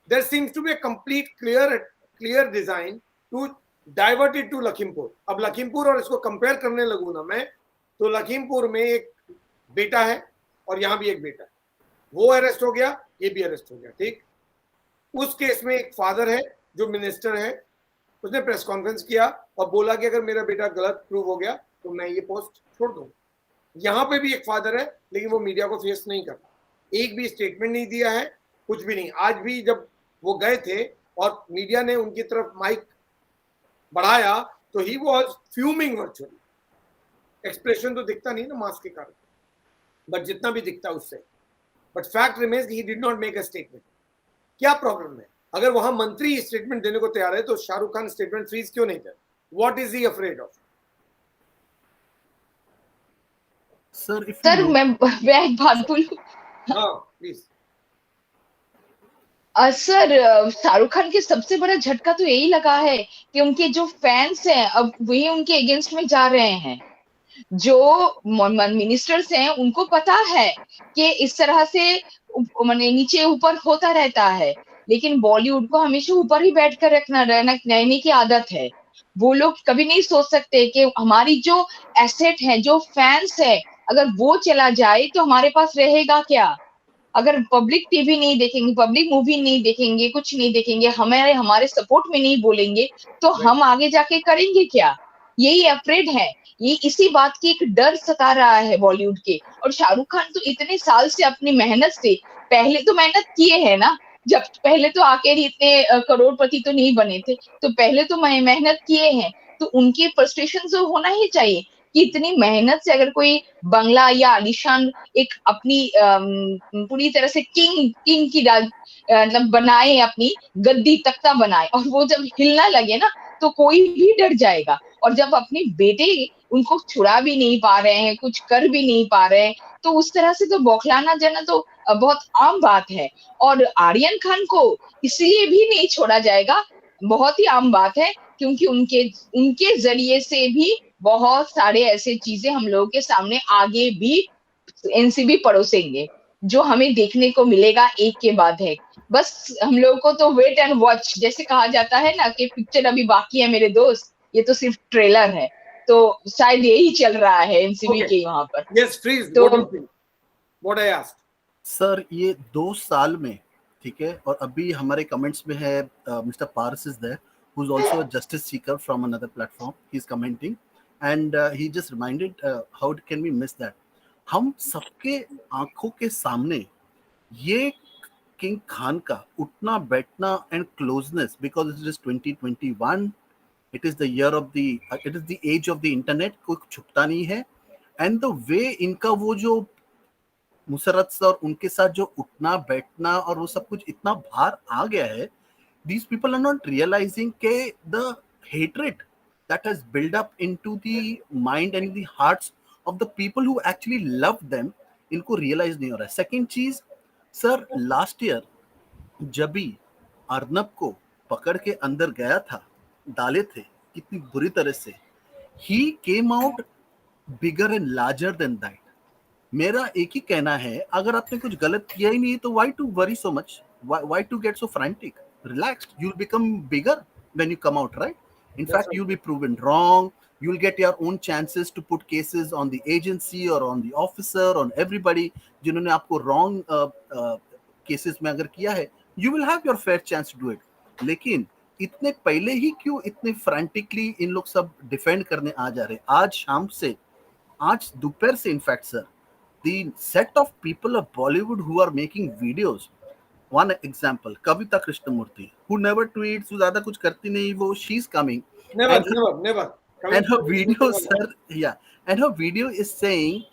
there seems to be a complete clear design to divert it to Lakhimpur. अब लखीमपुर और इसको कंपेयर करने लगूं ना मैं, तो लखीमपुर में एक बेटा है और यहाँ भी एक बेटा है, वो अरेस्ट हो गया, ये भी अरेस्ट हो गया, ठीक. उस केस में एक फादर है जो मिनिस्टर है, उसने प्रेस कॉन्फ्रेंस किया और बोला कि अगर मेरा बेटा गलत प्रूव हो गया तो मैं ये पोस्ट छोड़ दूंगा. यहाँ पे भी एक फादर है, लेकिन वो मीडिया को फेस नहीं करता, एक भी स्टेटमेंट नहीं दिया है, कुछ भी नहीं. आज भी जब वो गए थे और मीडिया ने उनकी तरफ माइक बढ़ाया तो he was fuming virtually. Expression तो दिखता नहीं ना मास्क के कारण, बट जितना भी दिखता उससे. But fact remains he did not make a statement. क्या प्रॉब्लम है? अगर वहां मंत्री स्टेटमेंट देने को तैयार है तो शाहरुख खान स्टेटमेंट फ्रीज क्यों नहीं दे? What is he afraid of? Sir मैं एक बात बोलूं? हाँ प्लीज. सर शाहरुख खान के सबसे बड़ा झटका तो यही लगा है कि उनके जो फैंस हैं अब वही उनके अगेंस्ट में जा रहे हैं. जो मिनिस्टर्स हैं उनको पता है कि इस तरह से माने नीचे ऊपर होता रहता है, लेकिन बॉलीवुड को हमेशा ऊपर ही बैठ कर रहने की आदत है. वो लोग कभी नहीं सोच सकते कि हमारी जो एसेट है, जो फैंस है, अगर वो चला जाए तो हमारे पास रहेगा क्या. अगर पब्लिक टीवी नहीं देखेंगे, पब्लिक मूवी नहीं देखेंगे, कुछ नहीं देखेंगे, हमारे सपोर्ट में नहीं बोलेंगे, तो हम आगे जाके करेंगे क्या. यही अफ्रेड है, ये इसी बात की एक डर सता रहा है बॉलीवुड के. और शाहरुख खान तो इतने साल से अपनी मेहनत से, पहले तो मेहनत किए हैं ना, जब पहले तो आके इतने करोड़पति तो नहीं बने थे, तो पहले तो मेहनत किए हैं, तो उनकी फ्रस्ट्रेशन तो होना ही चाहिए कि इतनी मेहनत से अगर कोई बंगला या आलीशान एक अपनी पूरी तरह से किंग की मतलब बनाए, अपनी गद्दी तख्ता बनाए, और वो जब हिलना लगे ना तो कोई भी डर जाएगा. और जब अपने बेटे उनको छुड़ा भी नहीं पा रहे हैं, कुछ कर भी नहीं पा रहे हैं, तो उस तरह से तो बौखलाना जाना तो बहुत आम बात है. और आर्यन खान को इसलिए भी नहीं छोड़ा जाएगा, बहुत ही आम बात है, क्योंकि उनके जरिए से भी बहुत सारे ऐसे चीजें हम लोगों के सामने आगे भी एनसीबी परोसेंगे, जो हमें देखने को मिलेगा एक के बाद एक. बस हम लोगों को तो वेट एंड वॉच, जैसे कहा जाता है ना कि पिक्चर अभी बाकी है मेरे दोस्त, ये तो सिर्फ ट्रेलर है. तो शायद यही चल रहा है एनसीबी के वहां पर. Yes freeze. What I asked sir, ये 2 साल में, ठीक है, और अभी हमारे कमेंट्स में है mister Paras is there who is also a justice seeker from another platform. He is commenting and he just reminded how can we miss that. हम सबके आंखों के सामने ये किंग खान का उठना बैठना and closeness, because it is 2021, it is the year of the, it is the age of the internet, कोई छुपता नहीं है. एंड द वे इनका वो जो मुसरत और उनके साथ जो उठना बैठना और वो सब कुछ इतना बाहर आ गया है, these people are not realizing के the hatred that has built up into the mind and the hearts of the people who actually love them, इनको realize नहीं हो रहा है. सेकेंड चीज सर, लास्ट ईयर जब भी अर्नब को पकड़ के अंदर गया था, डाले थे कितनी बुरी तरह से, he came out bigger and larger than that. मेरा एक ही कहना है, अगर आपने कुछ गलत किया ही नहीं तो why to worry so much, why to get so frantic? Relaxed, you'll become bigger when you come out, right? In fact, you'll be proven wrong, you'll get your own chances to put cases on the agency or on the officer, on everybody जिन्होंने आपको wrong cases में अगर किया है, you will have your fair chance to do it. लेकिन इतने पहले ही क्यों इतने frantically इन लोग सब डिफेंड करने आ जा रहे? आज शाम से, आज दोपहर से, in fact sir, the set of people of Bollywood who are making videos, one example, Kavita Krishnamurti, who never tweets, who ज्यादा कुछ करती नहीं, वो she's coming, Never, and never. and her video, sir, yeah, and her video is saying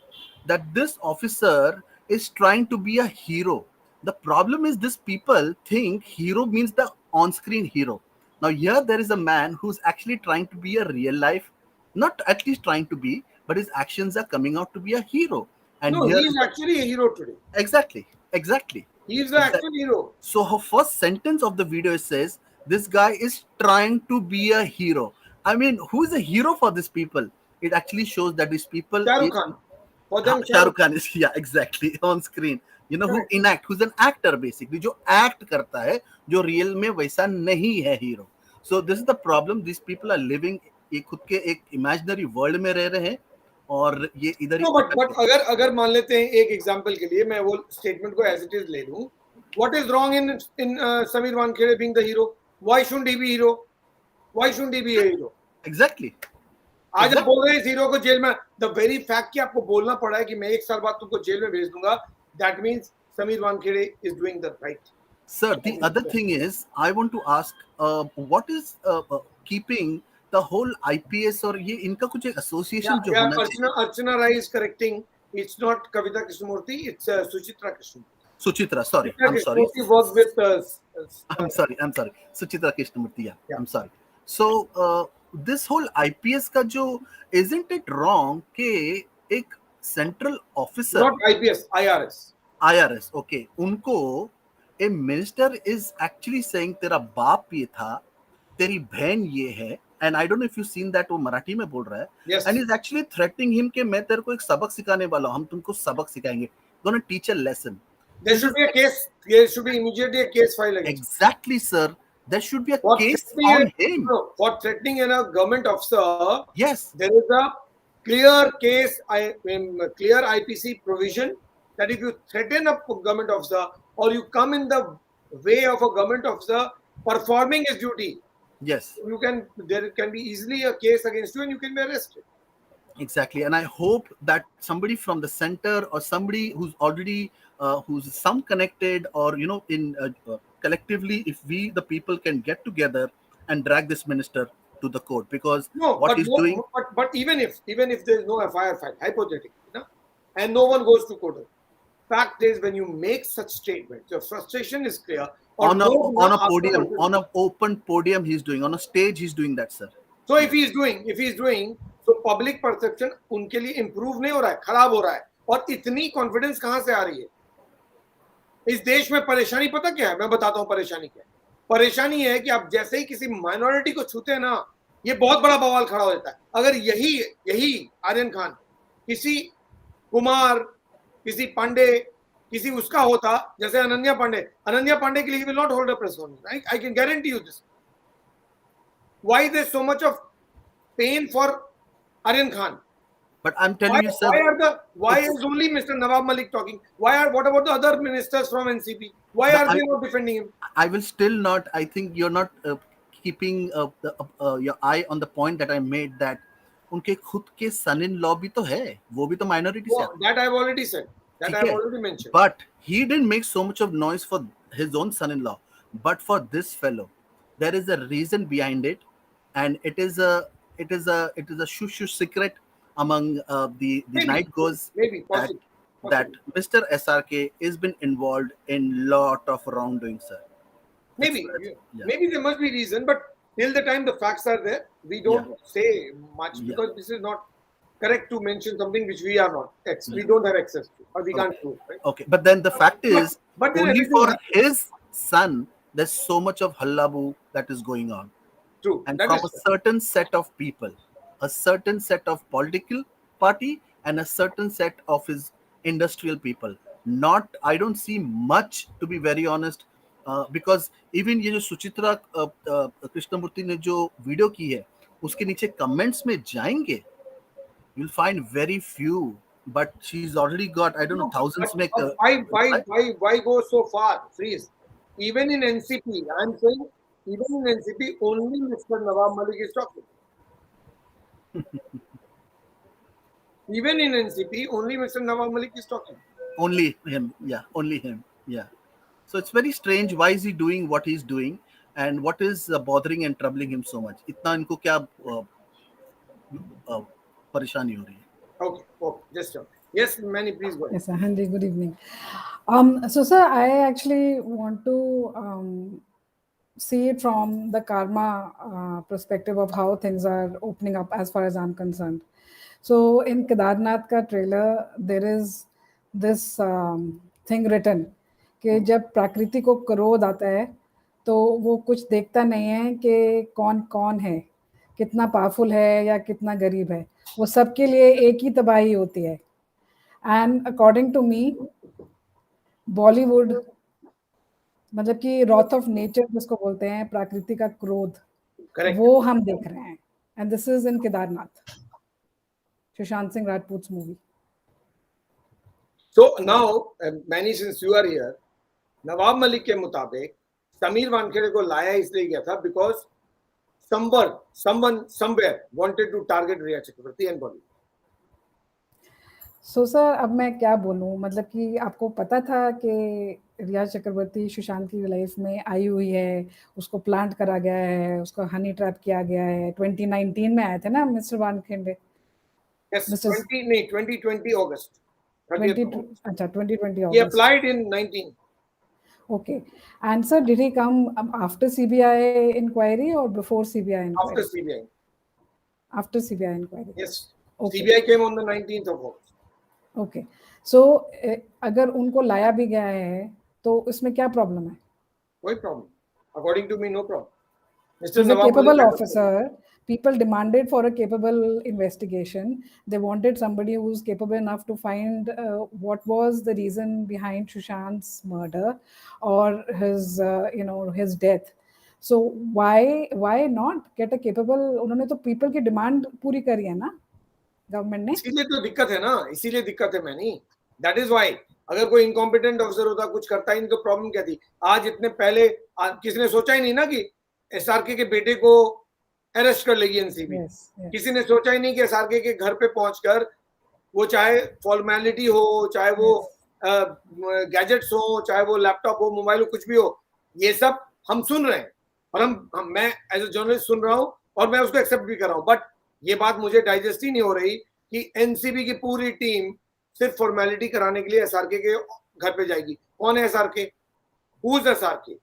that this officer is trying to be a hero. The problem is this people think hero means the on-screen hero. Now here there is a man who's actually trying to be a real life, not at least trying to be, but his actions are coming out to be a hero. And No, here he is actually a hero today. exactly. He is the actual hero. So her first sentence of the video says, "This guy is trying to be a hero." I mean, who is a hero for these people? It actually shows that these people. Shah Rukh Khan. For them, Shah Rukh Khan is, yeah, exactly, on screen. You know, Correct. who's an actor basically, जो act करता है, जो real में वैसा नहीं है hero. So this is the problem. These people are living ये खुद के एक imaginary world में रह रहे हैं और ये इधर No, but अगर मान लेते हैं एक एग्जांपल के लिए मैं वो स्टेटमेंट को एज इट इज ले लूं, what is wrong in Sameer Wankhede being the hero? Why shouldn't he be hero? Why shouldn't he be a hero? exactly. आज आप बोल रहे हैं इस हीरो को जेल में, द वेरी फैक्ट कि आपको बोलना पड़ा है कि मैं 1 साल बाद तुमको जेल में भेज दूंगा, that means Sameer Wankhede is doing the right. Sir, the other thing is, I want to ask, what is keeping the whole IPS और ये इनका कुछ एक association जो होना चाहिए? Archana Rai is correcting. It's not Kavita Krishnamurti. It's Suchitra Krishnamurti. Suchitra, sorry, I'm sorry. Krishnamurti works with. I'm sorry. Suchitra Krishnamurti, yeah, Yeah. I'm sorry. So this whole IPS का जो, isn't it wrong कि एक central officer, Not IPS, IRS. okay, उनको a minister is actually saying तेरा बाप ये था, तेरी बहन ये है, and I don't know if you've seen that, वो मराठी में बोल रहा है, Yes. and he's actually threatening him कि मैं तेरे को एक सबक सिखाने वाला हूँ, हम तुमको सबक सिखाएंगे, gonna teach a lesson. There should be a case. There should be immediately a case filed against. Exactly, sir. There should be a For case threatening on him. No, for threatening a government officer, Yes. there is a clear case, clear IPC provision that if you threaten a government officer or you come in the way of a government officer performing his duty, Yes. there can be easily a case against you and you can be arrested. Exactly, and I hope that somebody from the center or somebody who's already who's some connected or in collectively, if we the people can get together and drag this minister to the court, because what he's doing. But even if there is no FIR filed, hypothetically, and no one goes to court, fact is when you make such statements, your frustration is clear. On a podium, on an open podium, he's doing, on a stage, he's doing that, sir. So if he is doing, so public perception उनके लिए improve नहीं हो रहा है, खराब हो रहा है, और इतनी confidence कहाँ से आ रही है? इस देश में परेशानी पता क्या है? मैं बताता हूँ परेशानी क्या है. परेशानी है कि आप जैसे ही किसी माइनॉरिटी को छूते हैं ना, ये बहुत बड़ा बवाल खड़ा हो जाता है. अगर यही आर्यन खान किसी कुमार, किसी पांडे, किसी उसका होता, जैसे अनन्या पांडे के लिए he will not hold a press conference. I can guarantee you this. Why there's so much of pain for Aryan Khan? But I'm telling you, sir. Why is only Mr. Nawab Malik talking? What about the other ministers from NCP? Why are they not defending him? I will still not. I think you're not keeping your eye on the point that I made, that उनके खुद के son-in-law भी तो है, वो भी तो minority से. That I've already said. That I've already mentioned. But he didn't make so much of noise for his own son-in-law. But for this fellow, there is a reason behind it, and it is a shush secret among the night goes that Mr. SRK has been involved in lot of wrongdoing, sir. Maybe there must be reason, but till the time the facts are there, we don't say much because this is not correct to mention something which we are not. We don't have access to, or we can't prove. Right? Okay, but then the fact is, but only for his son, there's so much of hullabaloo that is going on. True. And from a certain set of people, a certain set of political party, and a certain set of his industrial people. I don't see much, to be very honest, because even ये जो सुचित्रा कृष्णमूर्ति ने जो video की है, उसके नीचे comments में जाएंगे, you'll find very few, but she's already got, I don't know, thousands. Why go so far? Freeze. Even in NCP, I'm saying, even in NCP, only Mr. Nawab Malik is talking. Even in NCP, only Mr. Nawab Malik is talking. Only him, yeah. Only him, yeah. So it's very strange. Why is he doing what he's doing, and what is bothering and troubling him so much? इतना इनको क्या परेशानी हो रही है? Okay, just yes, Manny, please go ahead. Yes, sir. Handy, good evening. So, sir, I actually want to see it from the karma perspective of how things are opening up as far as I'm concerned. So, in Kedarnath ka trailer, there is this thing written कि जब प्रकृति को क्रोध आता है तो वो कुछ देखता नहीं है कि कौन कौन है, कितना पावरफुल है या कितना गरीब है, वो सबके लिए एक ही तबाही होती है. And according to me Bollywood मतलब कि रॉथ ऑफ नेचर जिसको बोलते हैं, प्रकृति का क्रोध, Correct. वो हम देख रहे हैं. And this is in Kedarnath, Sushant Singh Rajput movie. So now, Manny, since you are here, Nawab Malik के मुताबिक समीर वानखेड़े को लाया इसलिए गया था because someone somewhere wanted to target Riya Chakraborty and Bollywood. So sir, अब मैं क्या बोलूं, मतलब कि आपको पता था कि रिया चक्रवर्ती सुशांत की लाइफ में आई हुई है, उसको प्लांट करा गया है, उसको हनी ट्रैप किया गया है. 2019 में आए थे ना mister Wankhede. Yes, Mr. 2020 August. 30th August. अच्छा 2020 He August. applied in 19. Okay. And sir, did he come after CBI inquiry or before CBI inquiry? After CBI. After CBI inquiry. Yes. Okay. CBI came on the 19th of August. Okay. So अगर उनको लाया भी गया है तो इसमें क्या problem है? कोई problem. According to me, no problem. Mr. He's a Nawab capable Malik- officer. People demanded for a capable investigation. They wanted somebody who's capable enough to find what was the reason behind Sushant's murder or his, his death. So why not get a capable? उन्होंने तो people की demand पूरी करी है ना government ने. इसीलिए तो दिक्कत है ना, इसीलिए दिक्कत है मैनी. That is why. अगर कोई इनकॉम्पिटेंट ऑफिसर होता, कुछ करता ही नहीं, तो प्रॉब्लम क्या थी? आज इतने पहले किसी ने सोचा ही नहीं ना कि एसआरके के बेटे को अरेस्ट कर लेगी एनसीबी. किसी ने सोचा ही नहीं कि एसआरके के घर पे पहुंचकर वो चाहे फॉर्मेलिटी हो, चाहे वो गैजेट्स हो, चाहे वो लैपटॉप हो, मोबाइल हो, कुछ भी हो, ये सब हम सुन रहे हैं और मैं एज ए जर्नलिस्ट सुन रहा हूँ और मैं उसको एक्सेप्ट भी कर रहा हूँ. बट ये बात मुझे डाइजेस्ट ही नहीं हो रही कि एनसीबी की पूरी टीम सिर्फ फॉर्मेलिटी कराने के लिए एसआरके के घर पे जाएगी. कौन है SRK? Who is SRK?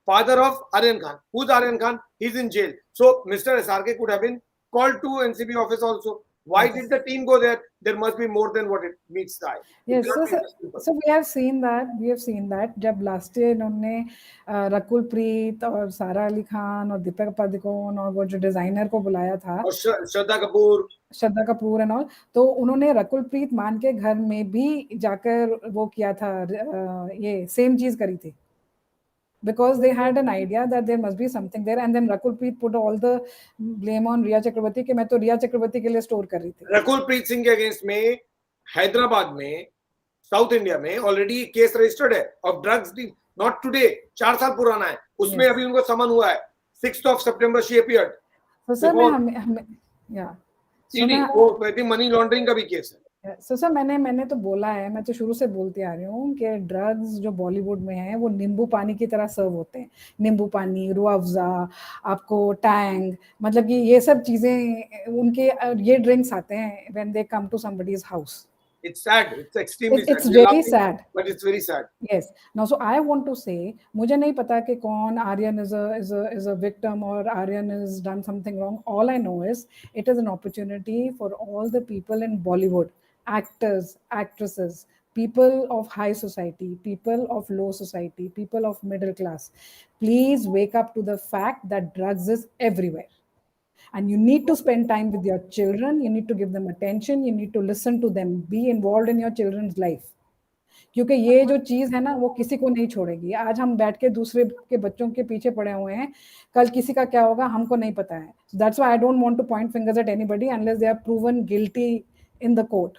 Father of Aryan Khan. Who's Aryan Khan? He's in jail. So Mr. SRK could have been called to NCB office also. Why did the team go there? There must be more than what it meets the eye. Yes, so we have seen that. जब last year इन्होंने रकुल प्रीत और सारा अली खान और दीपक पादुकोण और वो जो designer को बुलाया था और श्रद्धा कपूर एंड ऑल, तो उन्होंने रकुल प्रीत मान के घर में भी जाकर वो किया था, ये सेम चीज करी थी. Because they had an idea that there must be something there, and then Rakul Preet put all the blame on Riya Chakrabarti कि मैं तो रिया चक्रवर्ती के लिए स्टोर कर रही थी. रकुल प्रीत सिंह के अगेंस्ट में हैदराबाद में, साउथ इंडिया में ऑलरेडी केस रजिस्टर्ड है ऑफ ड्रग्स. नॉट टुडे, 4 साल पुराना है. उसमें अभी उनको समन हुआ है. 6th of September she appeared. तो सर वो मनी लॉन्ड्रिंग का भी केस है. सो सर मैंने तो बोला है, मैं तो शुरू से बोलती आ रही हूँ कि ड्रग्स जो बॉलीवुड में है वो नींबू पानी की तरह सर्व होते हैं. नींबू पानी, रूह अफ़ज़ा, आपको टैंग, मतलब कि ये सब चीजें उनके ये ड्रिंक्स आते हैं when they come to somebody's house. It's sad. It's extremely sad. It's very sad. But it's very sad. Yes. Now, so I want to say, मुझे नहीं पता कि कौन Aryan is a victim or Aryan has done something wrong. All I know is it is an opportunity for all the people in Bollywood, actors, actresses, people of high society, people of low society, people of middle class. Please wake up to the fact that drugs is everywhere. And you need to spend time with your children. You need to give them attention. You need to listen to them. Be involved in your children's life. क्योंकि ये जो चीज है ना वो किसी को नहीं छोड़ेगी. आज हम बैठ के दूसरे के बच्चों के पीछे पड़े हुए हैं, कल किसी का क्या होगा हमको नहीं पता है. That's why I don't want to point fingers at anybody unless they are proven guilty in the court.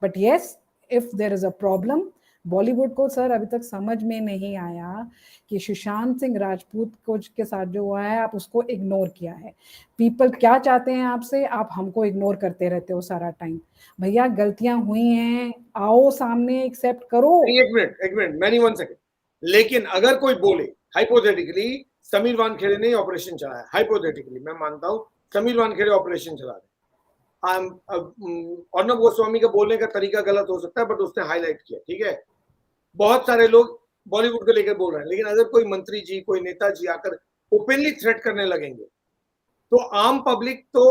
But yes, if there is a problem, Bollywood को सर अभी तक समझ में नहीं आया कि सुशांत सिंह राजपूत को के साथ जो हुआ है आप उसको इग्नोर किया है. पीपल क्या चाहते हैं आपसे? आप हमको इग्नोर करते रहते हो सारा टाइम. भैया गलतियां हुई हैं, आओ सामने, एक्सेप्ट करो. एक मिनट मैनी 1 second. लेकिन अगर कोई बोले हाइपोथेटिकली समीर वानखेड़े ने ऑपरेशन चलाया, हाइपोथेटिकली मैं मानता हूं समीर वानखेड़े ऑपरेशन चला रहे, अर्नब गोस्वामी का बोलने का तरीका गलत हो सकता है बट उसने हाईलाइट किया, ठीक है, बहुत सारे लोग बॉलीवुड को लेकर बोल रहे हैं, लेकिन अगर कोई मंत्री जी कोई नेता जी आकर ओपनली थ्रेट करने लगेंगे तो आम पब्लिक तो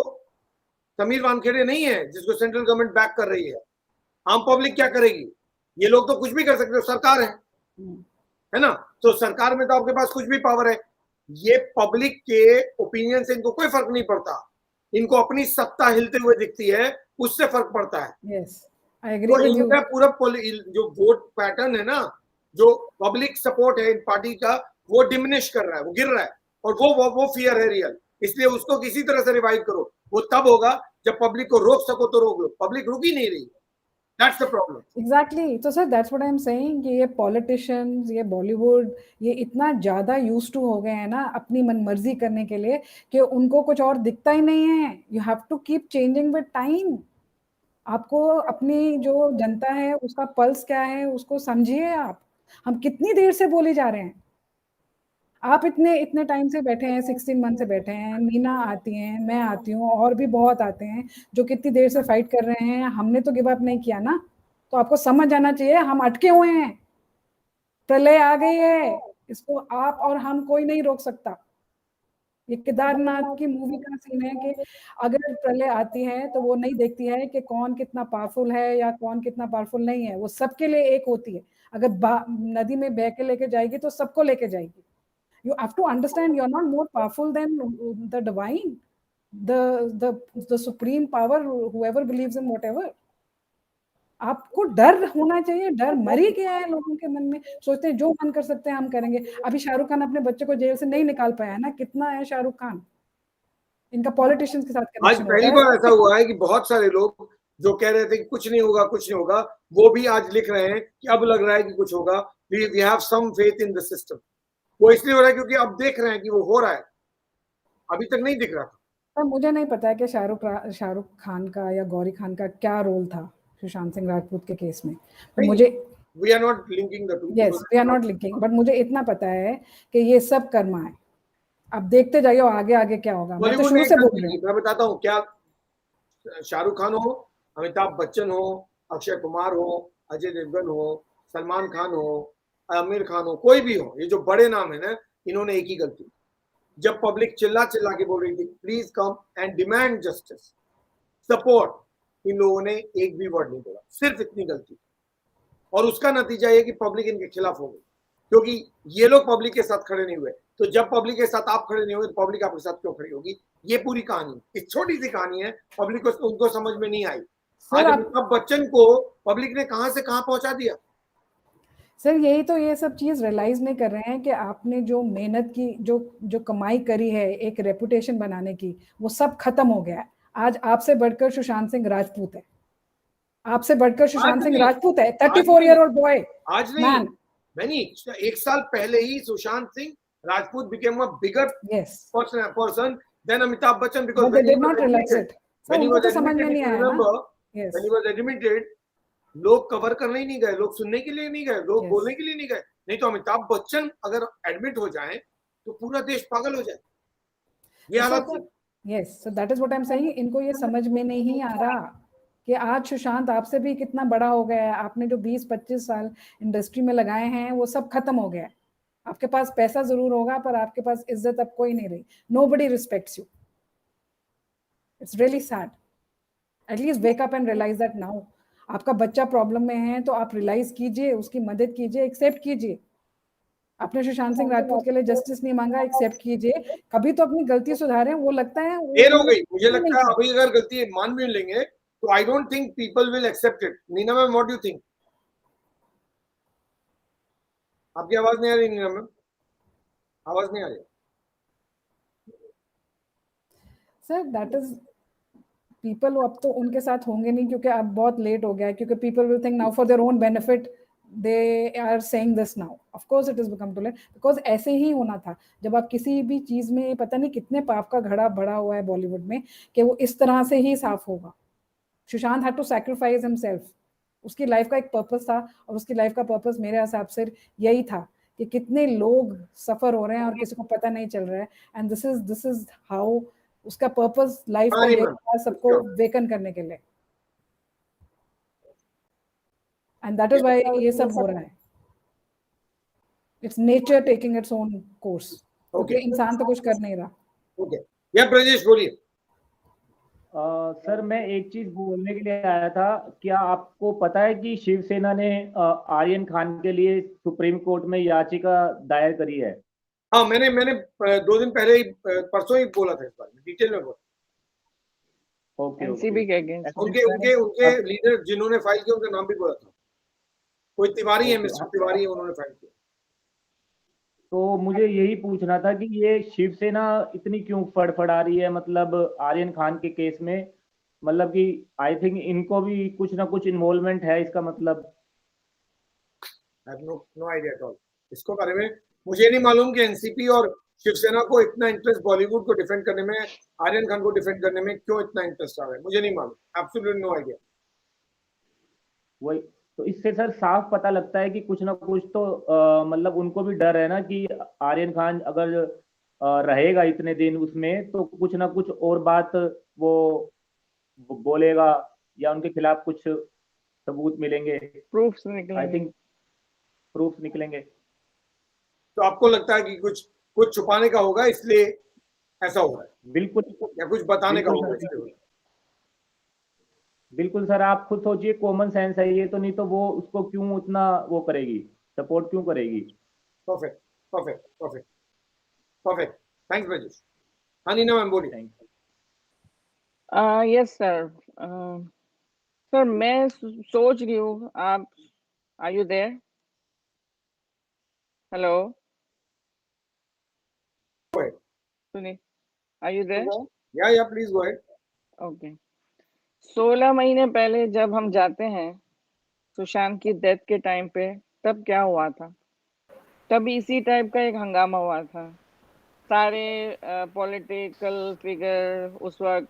समीर वानखेड़े नहीं है जिसको सेंट्रल गवर्नमेंट बैक कर रही है, आम पब्लिक क्या करेगी? ये लोग तो कुछ भी कर सकते हो, सरकार है ना, तो सरकार में तो आपके पास कुछ भी पावर है, ये पब्लिक के ओपिनियन से इनको कोई फर्क नहीं पड़ता, इनको अपनी सत्ता हिलते हुए दिखती है, उससे फर्क पड़ता है। Yes, I agree तो with you. इनका पूरा जो वोट पैटर्न है ना, जो पब्लिक सपोर्ट है इन पार्टी का, वो डिमिनिश कर रहा है, वो गिर रहा है, और वो फियर है रियल, इसलिए उसको किसी तरह से रिवाइव करो, वो तब होगा जब पब्लिक को रोक सको तो रोक लो, पब्लिक रुक ही नहीं रही, that's the problem. Exactly. So sir, that's what I'm saying कि ये politicians, ये Bollywood, ये इतना ज़्यादा used to हो गए हैं ना अपनी मनमर्जी करने के लिए कि उनको कुछ और दिखता ही नहीं है। You have to keep changing with time. आपको अपनी जो जनता है उसका पल्स क्या है उसको समझिए आप। हम कितनी देर से बोले जा रहे हैं, आप इतने टाइम से बैठे हैं, 16 मंथ से बैठे हैं, मीना आती हैं, मैं आती हूँ, और भी बहुत आते हैं जो कितनी देर से फाइट कर रहे हैं, हमने तो गिव अप नहीं किया ना, तो आपको समझ आना चाहिए हम अटके हुए हैं, प्रलय आ गई है, इसको आप और हम कोई नहीं रोक सकता। ये केदारनाथ की मूवी का सीन है कि अगर प्रलय आती है तो वो नहीं देखती है कि कौन कितना पावरफुल है या कौन कितना पावरफुल नहीं है, वो सबके लिए एक होती है, अगर नदी में बह के लेके जाएगी तो सबको लेके जाएगी। You have to understand you're not more powerful than the divine, the supreme power, whoever believes in whatever. आपको डर होना चाहिए, डर मर ही गया है लोगों के मन में, सोचते हैं जो मन कर सकते हैं हम करेंगे। अभी शाहरुख खान अपने बच्चे को जेल से नहीं निकाल पाया है ना, कितना है शाहरुख खान, इनका पॉलिटिशियंस के साथ आज कनेक्शन पहली बार ऐसा हुआ है कि बहुत सारे लोग जो कह रहे थे कि कुछ नहीं होगा कुछ नहीं होगा, वो भी आज लिख रहे हैं कि अब लग रहा है कि कुछ होगा, we have some faith in the system। वो इसलिए हो रहा है क्योंकि अब देख रहे हैं कि वो हो रहा है, अभी तक नहीं दिख रहा था। पर मुझे नहीं पता है कि शाहरुख खान का या गौरी खान का क्या रोल था सुशांत सिंह राजपूत के केस में, मुझे we are not linking the two। yes we are not linking, but मुझे इतना पता है कि ये सब कर्मा है। अब देखते जाइए आगे आगे क्या होगा। मैं तो शुरू से बोल रही हूँ, मैं बताता हूँ, क्या शाहरुख खान हो, अमिताभ बच्चन हो, अक्षय कुमार हो, अजय देवगन हो, सलमान खान हो, आमिर खान हो, कोई भी हो, ये जो बड़े नाम है ना, इन्होंने एक ही गलती, जब पब्लिक चिल्ला चिल्ला के बोल रही थी please come and demand justice support, इन लोगों ने एक भी वर्ड नहीं बोला, सिर्फ इतनी गलती, और उसका नतीजा ये कि पब्लिक इनके खिलाफ हो गई, क्योंकि ये लोग पब्लिक के साथ खड़े नहीं हुए। तो जब पब्लिक के साथ आप खड़े नहीं होंगे तो पब्लिक आपके साथ क्यों खड़ी होगी? ये पूरी कहानी, एक छोटी सी कहानी है, पब्लिक को उनको समझ में नहीं आई। आज अमिताभ बच्चन को पब्लिक ने कहां से कहां पहुंचा दिया। सर यही तो, ये सब चीज रियलाइज नहीं कर रहे हैं कि आपने जो मेहनत की, जो कमाई करी है एक रेपुटेशन बनाने की, वो सब खत्म हो गया है। आज आपसे बढ़कर सुशांत सिंह राजपूत है, आपसे बढ़कर सुशांत सिंह राजपूत है, 34 ईयर ओल्ड बॉय। आज नहीं, एक साल पहले ही Sushant Singh Rajput became a bigger person than Amitabh Bachchan, because they did not realize it. when he was तो समझ में नहीं आया ना। when he was admitted, लोग कवर करने ही नहीं गए, लोग सुनने के लिए नहीं गए, लोग बोलने के लिए नहीं गए। नहीं तो अमिताभ बच्चन अगर एडमिट हो जाए तो पूरा देश पागल हो जाए, ये हालत। Yes, so that is what I am saying. इनको ये समझ में नहीं आ रहा कि आज सुशांत आपसे भी कितना बड़ा हो गया है, आपने जो 20-25 साल इंडस्ट्री में लगाए हैं वो सब खत्म हो गया है। आपके पास पैसा जरूर होगा पर आपके पास इज्जत अब कोई नहीं रही, nobody respects you. It's really sad. At least wake up and realise that now. आपका बच्चा प्रॉब्लम में है तो आप रियलाइज कीजिए, उसकी मदद कीजिए, एक्सेप्ट कीजिए। आपने सुशांत सिंह राजपूत के लिए जस्टिस नहीं मांगा, एक्सेप्ट कीजिए, कभी तो अपनी गलती सुधारें। वो लगता है देर हो गई, मुझे लगता है अभी अगर गलती मान भी लेंगे तो I don't think people will accept it. Neena ma'am, what do you think? आपकी आवाज नहीं आ रही नीना मैम, आवाज नहीं आ रही। सर दैट इज पीपल, अब तो उनके साथ होंगे नहीं क्योंकि अब बहुत लेट हो गया है, क्योंकि people will think now for their own benefit they are saying this now. Of course it has become too late, because ऐसे ही होना था। जब आप किसी भी चीज में, पता नहीं कितने पाप का घड़ा भरा हुआ है बॉलीवुड में कि वो इस तरह से ही साफ होगा। Sushant had to sacrifice himself। उसकी लाइफ का एक पर्पस था और उसकी लाइफ का पर्पस मेरे हिसाब से यही था कि कितने लोग सफर हो रहे हैं और किसी को पता नहीं चल रहा है, एंड दिस इज हाउ उसका पर्पस लाइफ का हाँ, नहीं यही मैम, था, सबको वेकन करने के लिए, एंड दैट इज व्हाई ये सब हो रहा है. It's nature taking its own course, क्योंकि Okay. इंसान तो कुछ कर नहीं रहा. Okay. या ब्रजेश बोलिए. सर मैं एक चीज बोलने के लिए आया था, क्या आपको पता है कि शिवसेना ने आर्यन खान के लिए सुप्रीम कोर्ट में याचिका दायर करी है? हाँ, मैंने 2 दिन पहले ही परसों ही बोला था इस बारे में, डिटेल में बोला. ओके एनसीबी के अगेंस्ट उनके लीडर जिन्होंने फाइल किया उनका नाम भी बोला था. कोई तिवारी है, मिस्टर तिवारी है, उन्होंने फाइल किया. तो मुझे यही पूछना था कि ये शिवसेना इतनी क्यों फड़फड़ा रही है, मतलब आर्यन खान के केस में, मतलब कि आई थिंक इनको भी कुछ ना कुछ इन्वॉल्वमेंट है इसका मतलब. I have no idea at all. इसको बारे में मुझे नहीं मालूम कि एनसीपी और शिवसेना को इतना इंटरेस्ट बॉलीवुड को डिफेंड करने में, आर्यन खान को डिफेंड करने में क्यों इतना इंटरेस्ट आ रहा है, मुझे नहीं मालूम. Absolutely no idea. वही तो, इससे सर साफ पता लगता है कि कुछ ना कुछ तो मतलब उनको भी डर है ना कि आर्यन खान अगर रहेगा इतने दिन उसमें तो कुछ ना कुछ और बात वो बोलेगा या उनके खिलाफ कुछ सबूत मिलेंगे, प्रूफ्स आई निकलेंगे. थिंक प्रूफ निकलेंगे. तो आपको लगता है कि कुछ छुपाने का होगा इसलिए ऐसा हो रहा है, बिल्कुल या कुछ बताने का बिल्कुल होगा सर, इसलिए हो रहा है? बिल्कुल सर, आप खुद सोचिए, कॉमन सेंस है ये तो, नहीं तो वो उसको क्यों उतना वो करेगी, सपोर्ट क्यों करेगी. Perfect, perfect, perfect, perfect. Thanks Brajesh. हाँ, नीना मैम बोलिए. Thank you. Yes sir. Sir मैं सोच रही हूँ, आप are you there? Hello Go ahead. सुनिए, आर यू देयर? या प्लीज गो अहेड. ओके. 16 महीने पहले जब हम जाते हैं सुशांत की डेथ के टाइम पे, तब क्या हुआ था? तब इसी टाइप का एक हंगामा हुआ था. सारे पॉलिटिकल फिगर उस वक्त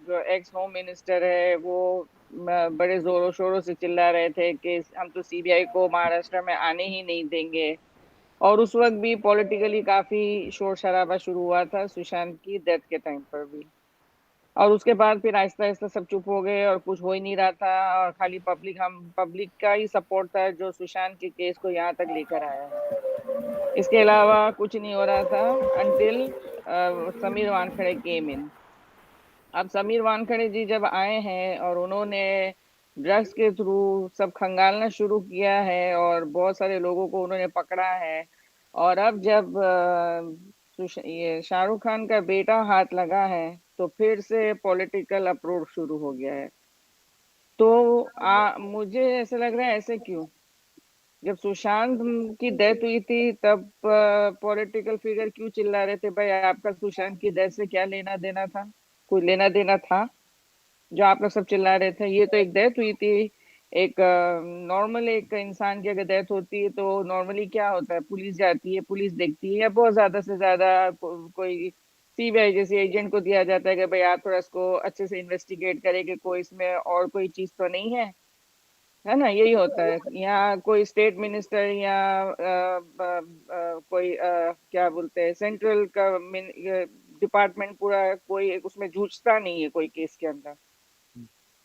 जो एक्स होम मिनिस्टर है वो बड़े जोरों शोरों से चिल्ला रहे थे कि हम तो सीबीआई को महाराष्ट्र में आने ही नहीं देंगे. और उस वक्त भी पॉलिटिकली काफी शोर शराबा शुरू हुआ था सुशांत की डेथ के टाइम पर भी. और उसके बाद फिर आहिस्ता आहिस्ता सब चुप हो गए और कुछ हो ही नहीं रहा था, और खाली पब्लिक का ही सपोर्ट था जो सुशांत के केस को यहाँ तक लेकर आया है. इसके अलावा कुछ नहीं हो रहा था अंटिल समीर वानखेड़े केम इन. अब समीर वानखेड़े जी जब आए हैं और उन्होंने ड्रग्स के थ्रू सब खंगालना शुरू किया है और बहुत सारे लोगों को उन्होंने पकड़ा है, और अब जब ये शाहरुख खान का बेटा हाथ लगा है तो फिर से पॉलिटिकल अप्रोच शुरू हो गया है. तो मुझे ऐसा लग रहा है, ऐसे क्यों? जब सुशांत की डेथ हुई थी तब पॉलिटिकल फिगर क्यों चिल्ला रहे थे, भाई आपका सुशांत की डेथ से क्या लेना देना था? कोई लेना देना था जो आप लोग सब चिल्ला रहे थे? ये तो एक डेथ हुई थी. एक नॉर्मल एक इंसान की अगर डेथ होती है तो नॉर्मली क्या होता है, पुलिस जाती है, पुलिस देखती है, या बहुत ज्यादा से ज्यादा कोई सीबीआई जैसे एजेंट को दिया जाता है कि भाई आप थोड़ा इसको अच्छे से इन्वेस्टिगेट करें कि कोई इसमें और कोई चीज तो नहीं है ना. यही होता है. यहाँ कोई स्टेट मिनिस्टर या कोई क्या बोलते हैं सेंट्रल का डिपार्टमेंट पूरा कोई उसमें जूझता नहीं है कोई केस के अंदर.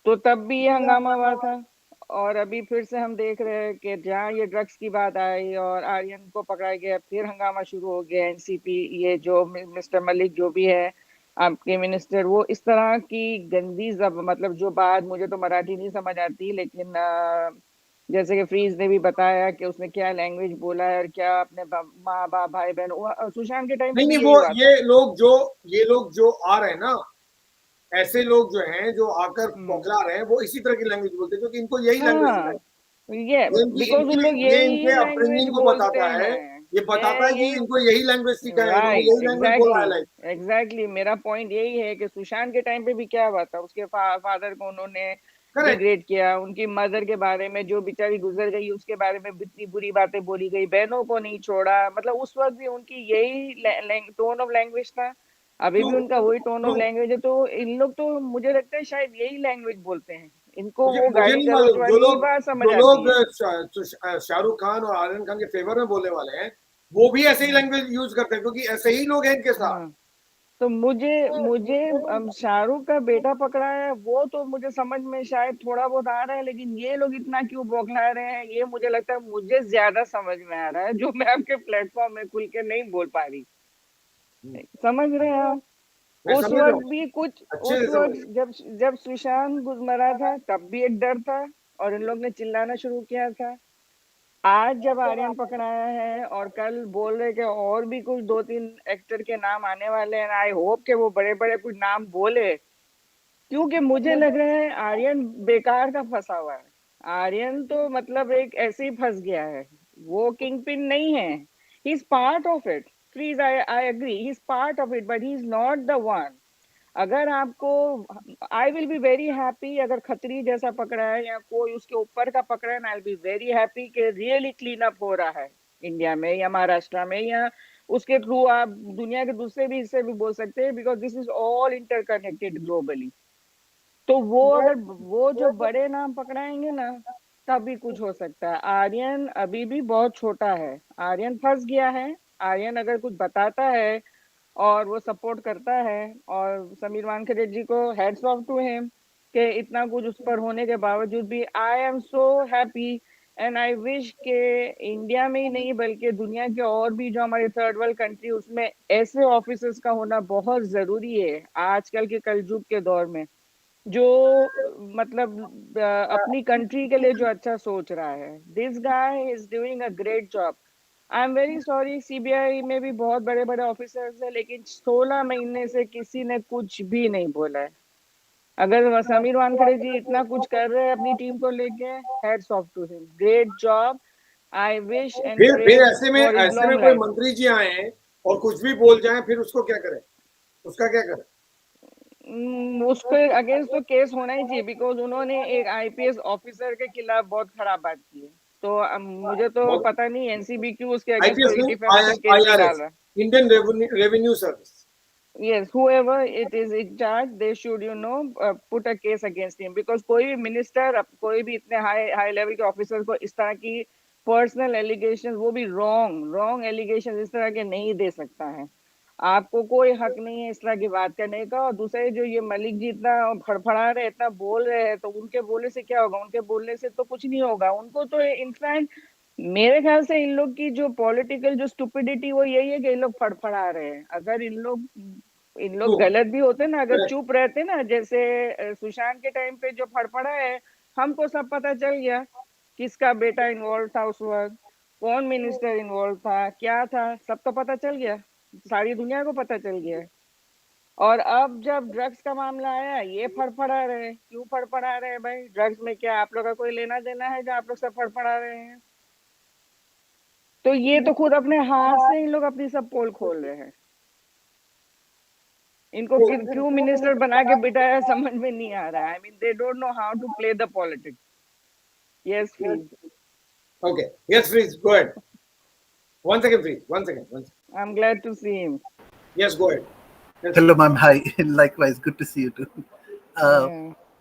तो तब भी ये हंगामा हुआ था, और अभी फिर से हम देख रहे हैं कि जहाँ ये ड्रग्स की बात आई और आर्यन को पकड़ा गया फिर हंगामा शुरू हो गया. एनसीपी ये जो मिस्टर मलिक जो भी है आपके मिनिस्टर, वो इस तरह की गंदी मतलब जो बात, मुझे तो मराठी नहीं समझ आती, लेकिन जैसे कि फ्रीज ने भी बताया कि उसने क्या लैंग्वेज बोला है और क्या अपने माँ बाप भाई बहन, सुशांत के टाइम पे नहीं भी वो यही हुआ था. ये लोग जो आ रहे हैं ना, ऐसे लोग जो हैं जो आकर बौखला रहे हैं, वो इसी तरह की लैंग्वेज बोलते हैं क्योंकि इनको यही लैंग्वेज हाँ, ये बिकॉज उन लोग ये यही इनके लैंग्वेज अपब्रिंगिंग को बोलते बताता है. हैं. ये बताता है कि यही इनको यही लैंग्वेज सीखा है, इन्होंने राइट, यही लैंग्वेज बोला है. लाइक एग्जैक्टली मेरा पॉइंट यही है कि सुशांत के टाइम पे भी क्या हुआ था, उसके फादर को उन्होंने करेक्ट. डिग्रेड किया, उनकी मदर के बारे में जो बेचारी गुजर गई उसके बारे में इतनी बुरी बातें बोली गई, बहनों को नहीं छोड़ा. मतलब उस वक्त भी उनकी यही टोन ऑफ लैंग्वेज था, अभी भी उनका वही टोन ऑफ लैंग्वेज है. तो इन लोग तो मुझे लगता है शायद यही लैंग्वेज बोलते हैं इनको मुझे वो मुझे गाली नहीं गलौज मालूम जो वाली लोग बात समझ जो आती लोग है। शाहरुख खान और आर्यन खान के फेवर में बोलने वाले हैं वो भी ऐसे ही लैंग्वेज यूज करते हैं क्योंकि ऐसे ही लोग हैं इनके साथ। हाँ, तो मुझे मुझे शाहरुख का बेटा पकड़ा है वो तो मुझे समझ में शायद थोड़ा बहुत आ रहा है, लेकिन ये लोग इतना क्यों बौखला रहे हैं ये मुझे लगता है मुझे ज्यादा समझ में आ रहा है, जो मैं आपके प्लेटफॉर्म में खुल के नहीं बोल पा रही। समझ रहे हैं आप? मैं उस समझ रहा वक्त हूँ, भी कुछ, अच्छे उस से समझ वक्त रहा हूँ। जब जब सुशांत मरा था तब भी एक डर था और इन लोग ने चिल्लाना शुरू किया था। आज जब आर्यन पकड़ाया है और कल बोल रहे कि और भी कुछ 2-3 एक्टर के नाम आने वाले हैं, आई होप के वो बड़े बड़े कुछ नाम बोले, क्योंकि मुझे लग रहा है आर्यन बेकार का फंसा हुआ है। आर्यन तो मतलब एक ऐसे ही फंस गया है, वो किंग पिन नहीं है। He is part of it, please, I agree, he is part of it but he is not the one. अगर आपको, I will be very happy अगर खत्री जैसा पकड़ा है या कोई उसके ऊपर का पकड़ा है, आई विल बी वेरी हैप्पी कि रियली क्लीन अप हो रहा है इंडिया में या महाराष्ट्र में, या उसके थ्रू आप दुनिया के दूसरे भी हिस्से भी बोल सकते हैं, because this is all interconnected globally. तो वो अगर वो जो बड़े नाम पकड़ाएंगे ना तभी कुछ हो सकता है। आर्यन अभी भी बहुत छोटा है, आर्यन फंस गया है। आर्यन अगर कुछ बताता है और वो सपोर्ट करता है, और समीर वानखेड़े जी को हेड्स ऑफ टू हिम कि इतना कुछ उस पर होने के बावजूद भी I am so happy and I wish के इंडिया में ही नहीं बल्कि दुनिया के और भी जो हमारे थर्ड वर्ल्ड कंट्री उसमें ऐसे ऑफिसर्स का होना बहुत जरूरी है आजकल के कलयुग के दौर में, जो मतलब अपनी कंट्री के लिए जो अच्छा सोच रहा है। This guy is doing a great job. I am very sorry, CBI में भी बहुत बड़े बड़े ऑफिसर्स हैं लेकिन 16 महीने से किसी ने कुछ भी नहीं बोला है। अगर समीर वानखेड़े जी इतना कुछ कर रहे हैं अपनी टीम को लेके, heads off to him, great job. I wish and फिर प्रे फॉर हिज ऐसे में लॉन्ग कोई लाइफ। मंत्री जी आए और कुछ भी बोल जाए फिर उसको क्या करें, उसका क्या करें? उसके अगेंस्ट तो केस होना ही चाहिए, बिकॉज उन्होंने एक आईपीएस ऑफिसर के खिलाफ बहुत खराब बात की है। तो मुझे तो पता नहीं एनसीबी क्यों उसके अगेंस्ट आईपीएस कोई नहीं, डिफेमेशन केस नहीं डाल आईआरएस, रहा। Indian revenue service. Yes, whoever it is in charge, they should, put a case against him, because कोई भी मिनिस्टर, कोई भी इतने हाई लेवल के ऑफिसर को इस तरह की पर्सनल एलिगेशन, वो भी रॉन्ग एलिगेशन इस तरह के नहीं दे सकता है। आपको कोई हक नहीं है इस तरह की बात करने का। और दूसरे जो ये मलिक जी इतना फड़फड़ा रहे, इतना बोल रहे हैं, तो उनके बोलने से क्या होगा? उनके बोलने से तो कुछ नहीं होगा। उनको तो इनफैक्ट मेरे ख्याल से इन लोग की जो पॉलिटिकल जो स्टुपिडिटी वो यही है कि इन लोग फड़फड़ा रहे हैं। अगर इन लोग गलत भी होते ना, अगर चुप रहते ना, जैसे सुशांत के टाइम पे जो फड़फड़ा है, हमको सब पता चल गया किसका बेटा इन्वॉल्व था उस वक्त, कौन मिनिस्टर इन्वॉल्व था, क्या था, सब तो पता चल गया, सारी दुनिया को पता चल गया। और अब जब ड्रग्स का मामला आया, ये फड़फड़ा रहे। क्यों फड़फड़ा रहे भाई? ड्रग्स में क्या आप लोग का कोई लेना देना है जो आप लोग सब फड़फड़ा रहे हैं? तो ये तो खुद अपने हाथ से इन लोग अपनी सब पोल खोल रहे हैं। इनको क्यों मिनिस्टर बना के बिठाया समझ में नहीं आ रहा है। I mean they don't know how to play the politics. Yes please. Okay, yes, please go ahead. One second, please. One second. I am glad to see him. Yes, go ahead. Yes. Hello, ma'am. Hi. Likewise, good to see you too.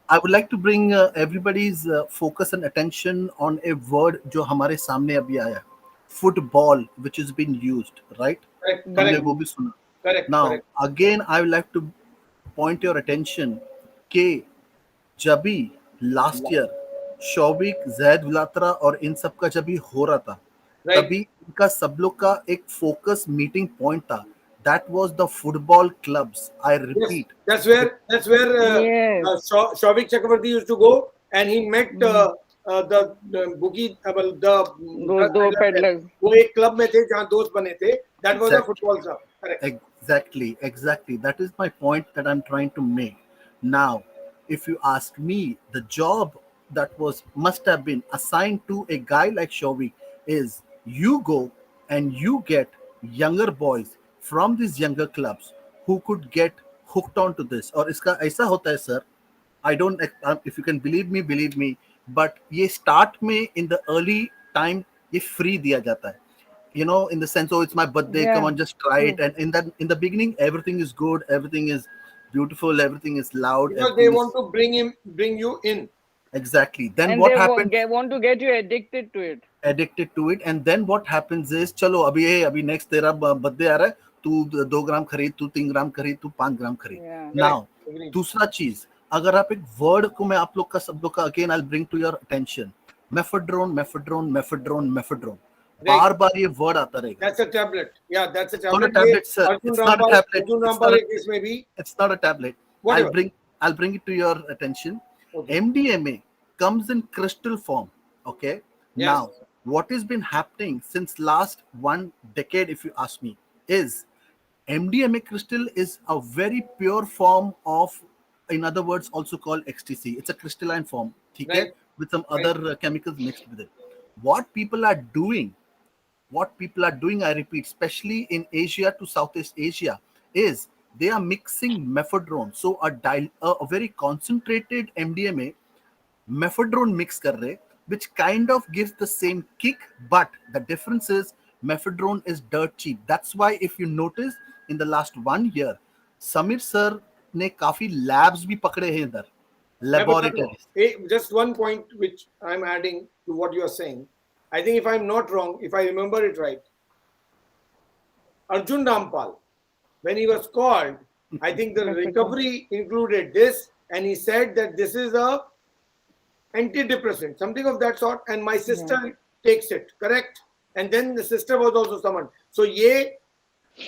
I would like to bring everybody's focus and attention on a word जो हमारे सामने अभी आया, football, which is being used, right? Correct. हमने Correct. वो भी सुना. Correct. Now, Correct. again, I would like to point your attention कि जब भी लास्ट ईयर शौविक, जैद विलात्रा और इन सब का जब भी हो रहा था, Right. तभी इनका सब लोग का एक फोकस मीटिंग पॉइंट था. That was the football clubs. I Yes, repeat. that's where Yes. Shavik Chakravarti used to go, and he met the bookie, the दो peddlers. वो एक क्लब में थे जहाँ दोस्त बने थे. That was a Exactly. football club. Correct. Exactly. That is my point that I'm trying to make. Now, if you ask me, the job that must have been assigned to a guy like Shovik is you go and you get younger boys from these younger clubs who could get hooked onto this. और इसका ऐसा होता है sir, I don't, if you can believe me, but ये start में in the early time ये free दिया जाता है. In the sense, oh, it's my birthday, Yeah. come on, just try it. And in the beginning, everything is good, everything is beautiful, everything is loud. Because they want to bring you in. Exactly. Then And what they happens? want to get you addicted to it. Addicted to it, and then what happens is, चलो अभी next तेरा birthday आ रहा है, तू 2 ग्राम खरीद, तू 3 ग्राम खरीद, तू 5 ग्राम खरीद. Yeah. Now, Agreed. दूसरा चीज, अगर आप एक वर्ड को मैं आप लोग का सब लोग का again I bring to your attention, mephedrone mephedrone mephedrone mephedrone, बार बार ये वर्ड आता रहेगा. That's a tablet. Yeah, that's a Not a tablet. tablet, sir. Arjun It's not a Rampal, tablet. Arjun It's Rampal not a- case में भी. It's not a tablet. Whatever. I'll bring it to your attention. Okay. MDMA comes in crystal form. Okay. Yes. Now, what has been happening since last 1 decade, if you ask me, is MDMA crystal is a very pure form of, in other words, also called ecstasy. It's a crystalline form, ठीक है, Right. with some other chemicals mixed with it. What people are doing, I repeat, especially in Asia to Southeast Asia, is they are mixing mephedrone. So a very concentrated MDMA, mephedrone mix kar rahe, which kind of gives the same kick, but the difference is mephedrone is dirt cheap. That's why if you notice in the last 1 year, Samir sir ने काफी labs भी पकड़े हैं इधर, laboratories. Just one point which I'm adding to what you are saying. I think if I'm not wrong, if I remember it right, Arjun Rampal, when he was called, I think the recovery included this, and he said that this is a antidepressant, something of that sort, and my sister takes it, correct? And then the sister was also summoned. So ये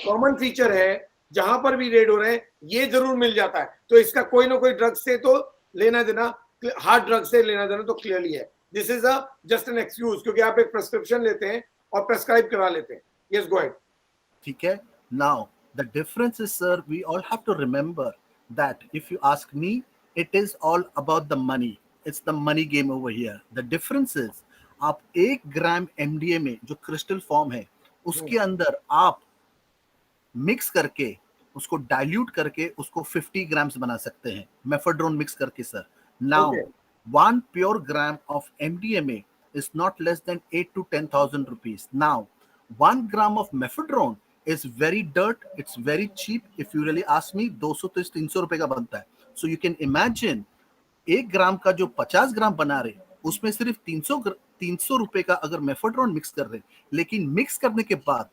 common feature है, जहां पर भी red हो रहे हैं ये जरूर मिल जाता है. तो इसका कोई ना कोई ड्रग से तो लेना देना, हार्ड ड्रग से लेना देना तो क्लियरली है. This is a just an excuse, क्योंकि आप एक प्रेस्क्रिप्शन लेते हैं और प्रेस्क्राइब करा लेते हैं. Yes, go ahead. ठीक है. Now the difference is, sir, we all have to remember that if you ask me, it is all about the money. It's the money game over here. The difference is, आप 1 ग्राम MDMA जो crystal form है उसके अंदर आप mix करके उसको dilute करके उसको 50 ग्राम्स बना सकते हैं, मेफेड्रोन मिक्स करके, sir. Now 1 pure gram of MDMA is not less than 8 to 10,000 rupees. Now 1 gram of mephedrone is very dirt, it's very cheap. If you really ask me, 200 to 300 रुपए का बनता है. So you can imagine 1 ग्राम का जो 50 ग्राम बना रहे उसमें सिर्फ 300 रुपए का अगर मेफेड्रोन मिक्स कर रहे, लेकिन मिक्स करने के बाद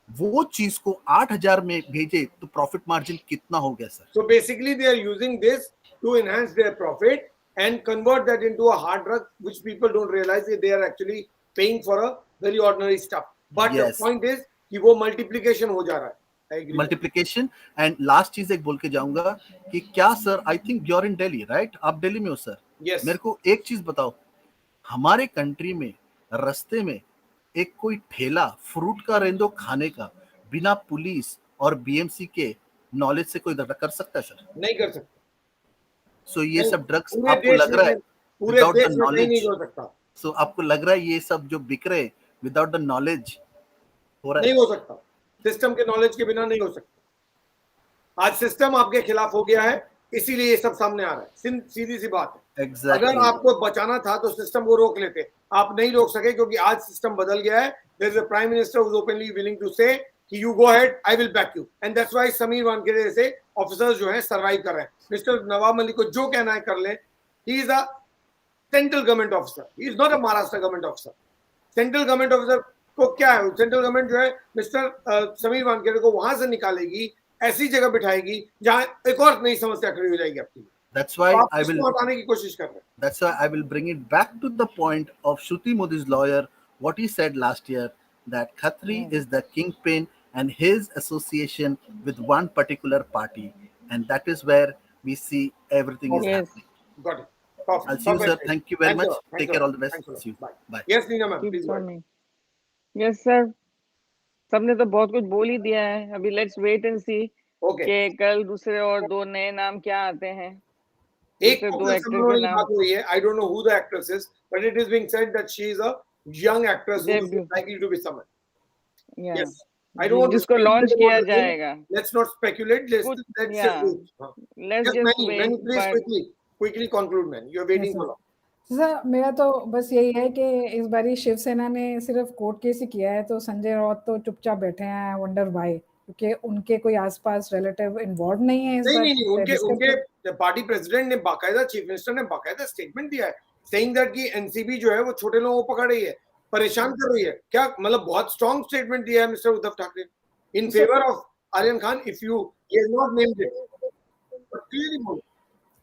वो चीज को 8,000 में भेजे तो प्रॉफिट मार्जिन कितना हो गया, sir? So basically they are using this to enhance their profit and convert that into a hard drug, which people don't realize that they are actually paying for a very ordinary stuff. But Yes. the point is कि वो multiplication हो जा रहा है. I agree. Multiplication. And last चीज एक बोल के जाऊंगा कि क्या sir, I think you are in Delhi, right? आप दिल्ली में हो सर? Yes. मेरे को एक चीज बताओ, हमारे कंट्री में रास्ते में एक कोई ठेला फ्रूट का रेंदो खाने का बिना पुलिस और बीएमसी के नॉलेज से कोई कर सकता है, सर? नहीं कर सकता. सो ये सब ड्रग्स पूरे आपको देश लग रहा है पूरे without the देश में नहीं knowledge? हो सकता. सो आपको लग रहा है ये सब जो बिक रहे विदाउट द नॉलेज हो रहा नहीं है? हो सकता. सिस्टम के नॉलेज के बिना नहीं हो सकता. आज सिस्टम आपके खिलाफ हो गया है, इसीलिए ये सब सामने आ रहा है. सीधी सी बात है. एग्जैक्टली. अगर आपको बचाना था तो सिस्टम को रोक लेते. आप नहीं रोक सके क्योंकि आज सिस्टम बदल गया है. There is a prime minister who is openly willing to say कि you go ahead, I will back you. And that's why Sameer Wankhede जैसे ऑफिसर्स जो हैं सर्वाइव कर रहे हैं. मिस्टर नवाब मलिक को जो कहना है कर लें. He is a central government officer, he is not a Maharashtra government officer. Central government officer को क्या है, सेंट्रल गवर्नमेंट जो है मिस्टर समीर वानखेड़े को वहां से निकालेगी, ऐसी जगह बिठाएगी जहां एक और नई समस्या खड़ी हो जाएगी आपकी. That's why आप I will. इसको हटाने की कोशिश कर रहे हैं. That's why I will bring it back to the point of Shruti Modi's lawyer, what he said last year, that Khatri is the kingpin and his association with one particular party. And that is where we see everything is Yes. happening. Got it. Perfect. I'll see you, sir. Perfect. Thank you very Thanks a much. lot. Thanks Take a care. lot. All the best. Thanks a lot. See you. Bye. Bye. Yes, Neena ma'am, Keep please go ahead. on. Yes, sir. सबने तो बहुत कुछ बोल ही दिया है. अभी let's wait and see Okay. कि कल दूसरे और 2 नए नाम क्या आते हैं. एक दूसरे तो 2 कल एक्टर के समारोह की नाम. बात हुई है. I don't know who the actress is, but it is being said that she is a young actress who is Debut. likely to be summoned. Yeah. Yes. I don't want to जिसको speculate launch about किया the thing. जाएगा. Let's not speculate. Let's Good. just Yeah. wait. हाँ. Let's Yes, just Manny, wait. please But quickly conclude, man. You are waiting Yes, for sir. long. Sir मेरा तो बस यही है कि इस बारी शिवसेना ने सिर्फ कोर्ट केस ही किया है, तो संजय राउत तो चुपचाप बैठे हैं. वंडर व्हाई, क्योंकि उनके कोई आसपास रिलेटिव इन्वॉल्व नहीं है इस बार. नहीं. उनके पार्टी प्रेसिडेंट ने बाकायदा, चीफ मिनिस्टर ने बाकायदा स्टेटमेंट दिया है saying that कि एनसीबी जो है वो छोटे लोगों को पकड़ रही है, परेशान कर रही है, क्या मतलब बहुत स्ट्रॉन्ग स्टेटमेंट दिया है mister Uddhav Thackeray in favour of Aryan Khan. If you he has not named it, but clearly बोला.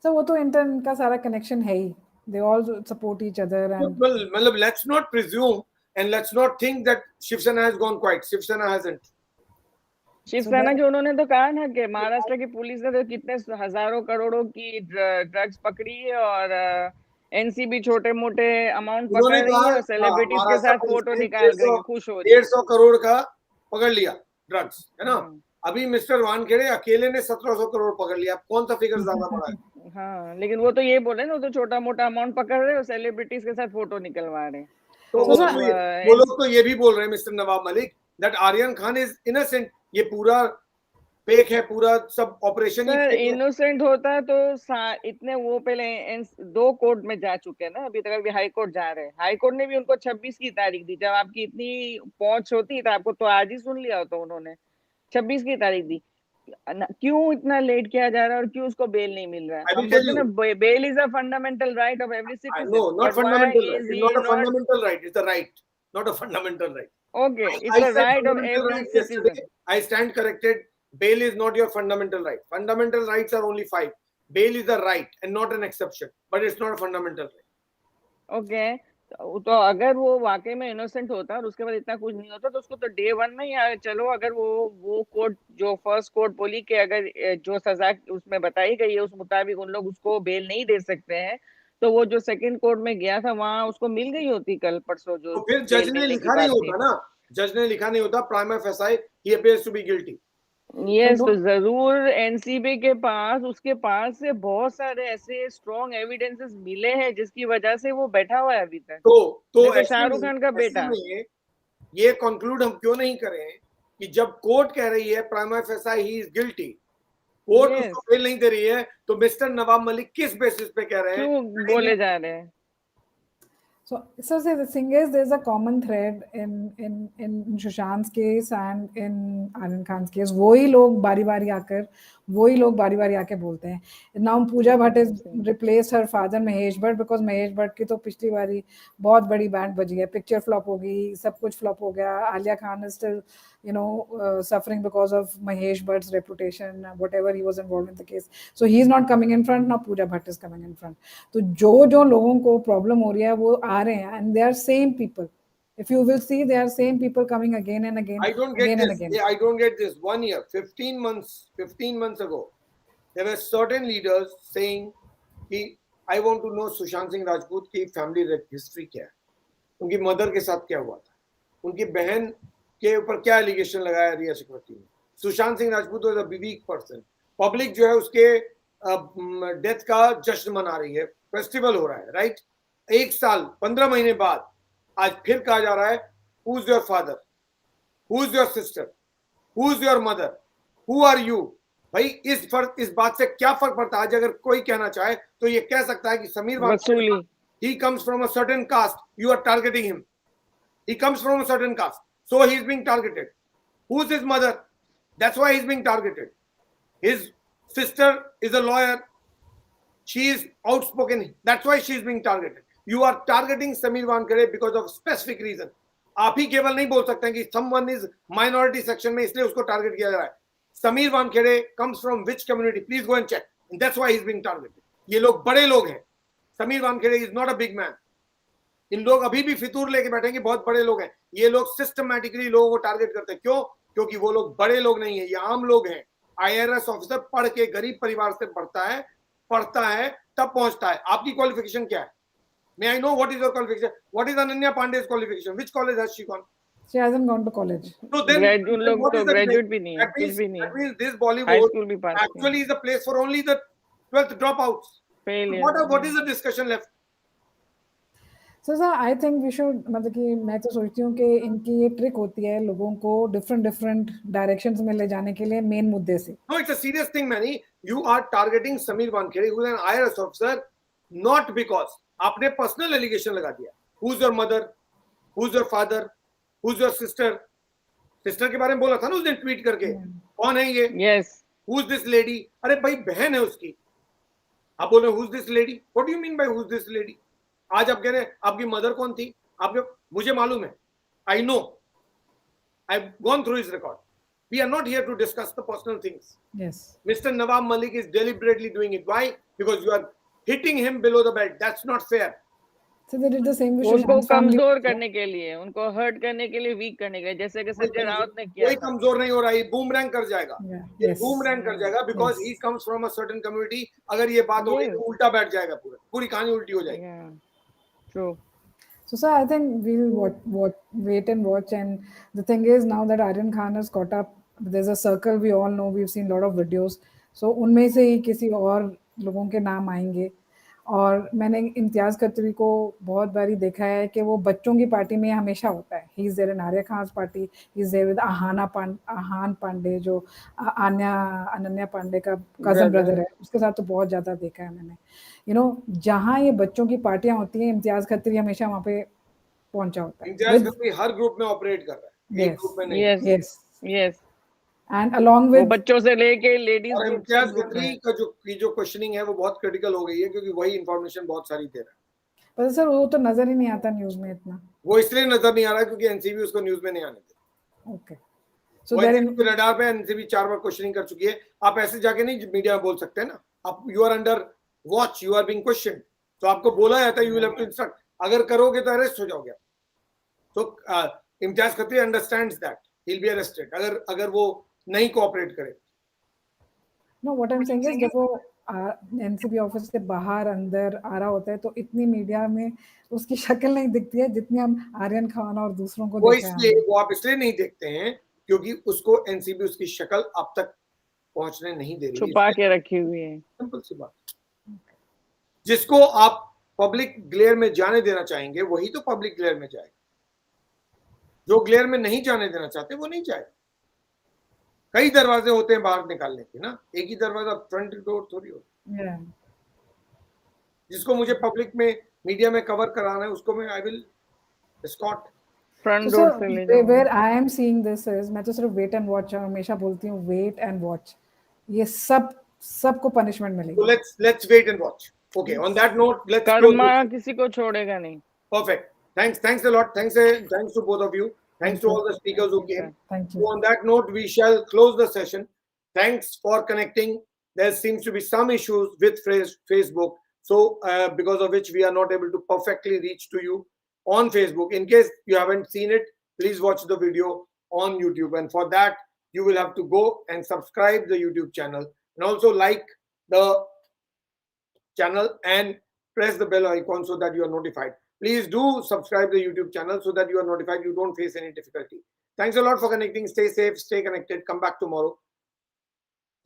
So वो तो इनका सारा कनेक्शन है ही. They all support each other and Well, मतलब let's not presume and let's not think that Shiv Sena has gone quiet. Shiv Sena hasn't. Shiv Sena जो उन्होंने तो कहा ना कि महाराष्ट्र की पुलिस ने तो कितने हजारों करोड़ों की ड्रग्स पकड़ी और एनसीबी छोटे मोटे अमाउंट पकड़ उन्होंने रही है कहा और सेलिब्रिटीज के महाराष्ट्र साथ पुलिस फोटो ने निकाल करके खुश हो रही है. 150 करोड़ का पकड़ लिया ड्रग्स, है ना. अभी मिस्टर वानखेड़े अकेले ने 1700 करोड़ पकड़ लिया. कौन सा फिगर ज्यादा बड़ा है? हाँ, लेकिन वो तो ये बोले ना, वो तो छोटा मोटा अमाउंट पकड़ रहे हैं और सेलिब्रिटीज के साथ फोटो निकलवा रहे हैं. तो तो वो लोग तो ये भी बोल रहे हैं mister Nawab Malik that Aryan Khan is innocent. ये पूरा फेक है, पूरा सब ऑपरेशन ही सर fake है. इनोसेंट होता तो इतने वो पहले 2 कोर्ट में जा चुके हैं ना, अभी तक अभी हाई कोर्ट जा रहे हैं. हाई कोर्ट ने भी उनको 26 की तारीख दी. जब आपकी इतनी पहुंच होती तो आपको तो आज ही सुन लिया होता. उन्होंने 26 की तारीख दी. क्यों इतना लेट किया जा रहा है और क्यों उसको बेल नहीं मिल रहा है? हम बोलते हैं ना bail is a fundamental right of every citizen. No, not fundamental right. It's not a fundamental right. It's a right, not a fundamental right. Okay, it's I the said right of fundamental every rights citizen. yesterday. I stand corrected. Bail is not your fundamental right. Fundamental rights are only 5. Bail is a right and not an exception, but it's not a fundamental right. Okay, तो अगर वो वाकई में innocent होता और उसके बाद इतना कुछ नहीं होता तो उसको तो डे 1 में ही चलो, अगर वो कोर्ट जो फर्स्ट कोर्ट बोली कि अगर जो सजा उसमें बताई गई है उस मुताबिक उन लोग उसको बेल नहीं दे सकते हैं, तो वो जो सेकंड कोर्ट में गया था वहां उसको मिल गई होती कल परसों. जो तो फिर जज ने लिखा नहीं होता ना, जज ने लिखा नहीं होता prima facie he appears to be guilty. Yes, तो जरूर एनसीबी के पास उसके पास से बहुत सारे ऐसे स्ट्रॉन्ग एविडेंसेस मिले हैं जिसकी वजह से वो बैठा हुआ है अभी तक. तो शाहरुख खान का बेटा. ये कंक्लूड हम क्यों नहीं करें कि जब कोर्ट कह रही है prima facie he is guilty, court उसको बेल नहीं दे रही है, तो मिस्टर नवाब मलिक किस बेसिस पे कह रहे हैं, क्यों बोले जा रहे हैं? So say the thing is, there's a common thread in Sushant's case and in Aryan Khan's case. वही लोग बारी-बारी आके बोलते हैं. Now Pooja Bhatt has replaced her father Mahesh Bhatt because Mahesh Bhatt की तो पिछली बारी बहुत बड़ी बैंड बजी है. Picture flop हो गई, सब कुछ flop हो गया. Alia Khan is still, suffering because of Mahesh Bhatt's reputation, whatever he was involved in the case. So he's not coming in front. Now Pooja Bhatt is coming in front. तो जो लोगों को problem हो रही है वो आ रहे हैं, and they are same people. If you will see, they are same people coming again and again. I don't get this. 1 year, 15 months ago, there were certain leaders saying, I want to know Sushant Singh Rajput की family history क्या है, उनकी mother के साथ क्या हुआ था, उनकी बहन के ऊपर क्या एलिगेशन लगाया रिया चक्रवर्ती ने. Sushant Singh Rajput was a weak person. Public जो है उसके डेथ का जश्न मना रही है, फेस्टिवल हो रहा है, राइट. 1 साल 15 महीने बाद आज फिर कहा जा रहा है who is your father, who is your sister, who is your mother, who are you. भाई इस बात से क्या फर्क पड़ता है? आज अगर कोई कहना चाहे तो ये कह सकता है कि Sameer Wankhede, he comes from a certain caste, you are targeting him. He comes from a certain caste, so he is being targeted. Who is his mother? That's why he is being targeted. His sister is a lawyer, she is outspoken, that's why she is being targeted. You are targeting Sameer Wankhede because of specific reason. आप ही केवल नहीं बोल सकते हैं कि someone is minority section में इसलिए उसको टारगेट किया जा रहा है. Sameer Wankhede comes from which community? Please go and check. And that's why he's being targeted. ये लोग बड़े लोग हैं. Sameer Wankhede is not a big man. इन लोग अभी भी फितूर लेके बैठेंगे, बहुत बड़े लोग हैं. ये लोग सिस्टमैटिकली लोगों को टारगेट करते हैं. क्यों? क्योंकि वो लोग बड़े लोग नहीं है, ये आम लोग हैं. IRS ऑफिसर पढ़ के गरीब परिवार से पढ़ता है तब पहुंचता है. आपकी क्वालिफिकेशन क्या है? May I know what is your qualification? What is Ananya Pandey's qualification? Which college has she gone? She hasn't gone to college. So then, लोग तो ग्रेजुएट भी नहीं है, कुछ भी नहीं. That means this Bollywood actually is a place for only the 12th dropouts. What is the discussion left? So sir, I think we should, मतलब कि मैं तो सोचती हूँ कि इनकी ये ट्रिक होती है लोगों को different directions में ले जाने के लिए मेन मुद्दे से. No, it's a serious thing, Manny. You are targeting Sameer Wankhede, who is an IRS officer, not because आपने पर्सनल एलिगेशन लगा दिया. Who's your mother? Who's your father? Who's your sister? Sister के बारे में बोला था ना उसने ट्वीट करके. कौन है ये? Yes. Who's this lady? अरे भाई बहन है उसकी. आप बोल रहे हो who's this lady? What do you mean by who's this lady? आज आप कह रहे हैं आपकी मदर कौन थी, आपके, मुझे मालूम है, I know, I have gone through his record. We are not here to discuss the personal things. Yes. Mr. Nawab Malik is deliberately doing it. Why? Because you are hitting him below the belt. That's not fair. So they did the same with उनको Sushant's family. कमजोर करने के लिए, उनको hurt करने के लिए, week करने के लिए, जैसे कि संजय राउत ने किया कोई था. कमजोर नहीं हो रहा है, बूमरैंग कर जाएगा. Yeah. ये Yes. बूमरैंग कर जाएगा because he comes from a certain community. अगर ये बात हो गई तो उल्टा बैठ जाएगा, पूरी कहानी उल्टी हो जाएगी. Yeah. True. So, sir, I think we'll wait and watch. And the thing is, now that Aryan Khan has caught up, there's a circle we all know. We've seen a lot of videos. So, उनमें से ही किसी और लोगों के नाम आएंगे. और मैंने इम्तियाज खत्री को बहुत बारी देखा है कि वो बच्चों की पार्टी में हमेशा होता है. He is there in Arya Khan party, he is there with Aahan Panday जो अनन्या पांडे का कजन ब्रदर है, उसके साथ तो बहुत ज्यादा देखा है मैंने. यू नो, जहाँ ये बच्चों की पार्टियां होती हैं, इम्तियाज खत्री हमेशा वहाँ पे पहुंचा होता है. इम्तियाज खत्री हर ग्रुप में ऑपरेट कर रहा है, एक ग्रुप में नहीं. Yes. And along वो with बच्चों से लेके लेडीज और ग्रुप इम्तियाज खत्री का जो क्वेश्चनिंग है वो बहुत क्रिटिकल हो गई है, क्योंकि वही इंफॉर्मेशन बहुत सारी दे रहा है. पर सर वो तो नजर ही नहीं आता न्यूज में इतना. वो इसलिए नजर नहीं आ रहा है क्योंकि एनसीबी उसको न्यूज में नहीं आने देता. Okay, so there in radar पे एनसीबी 4 बार क्वेश्चनिंग कर चुकी है. आप ऐसे जाके नहीं मीडिया में बोल सकते ना. आप you are under watch, you are being question. तो आपको बोला जाता है you will have to instruct. अगर करोगे तो अरेस्ट हो जाओगे. तो Imtiaz Khatri understands that he will be arrested अगर वो नहीं कोऑपरेट करे. No, what I am saying is जब वो एनसीबी ऑफिस से बाहर अंदर आ रहा होता है तो इतनी मीडिया में उसकी शक्ल नहीं दिखती है जितनी हम आर्यन खान और दूसरों को वो देखा है. इसलिए वो आप इसलिए नहीं देखते हैं क्योंकि उसको एनसीबी उसकी शक्ल अब तक पहुंचने नहीं दे रही. छुपा के रखी हुई है. सिंपल सी बात. जिसको आप पब्लिक ग्लेयर में जाने देना चाहेंगे वही तो पब्लिक ग्लेयर में जाएगा. जो ग्लेयर में नहीं जाने देना चाहते वो नहीं जाएगा. कई दरवाजे होते हैं बाहर निकालने के ना, एक ही दरवाजा फ्रंट डोर थोड़ी होता है. जिसको मुझे पब्लिक में मीडिया में कवर कराना है उसको मैं I will escort. Front So, door से ले जाओ. where I am seeing this is, मैं तो सिर्फ वेट एंड वॉच हमेशा बोलती हूँ, वेट एंड वॉच. ये सबको पनिशमेंट मिलेगी. So let's wait and watch. Okay, on that note, let's close Karma this. किसी को छोड़ेगा नहीं. Perfect. Thanks a lot. Thanks to both of you. Thanks to all the speakers who came. Thank So you. on that note, we shall close the session. Thanks for connecting. There seems to be some issues with Facebook, so because of which we are not able to perfectly reach to you on Facebook. In case you haven't seen it, please watch the video on YouTube, and for that you will have to go and subscribe the YouTube channel and also like the channel and press the bell icon so that you are notified. Please do subscribe the YouTube channel so that you are notified, you don't face any difficulty. Thanks a lot for connecting. Stay safe, stay connected. Come back tomorrow.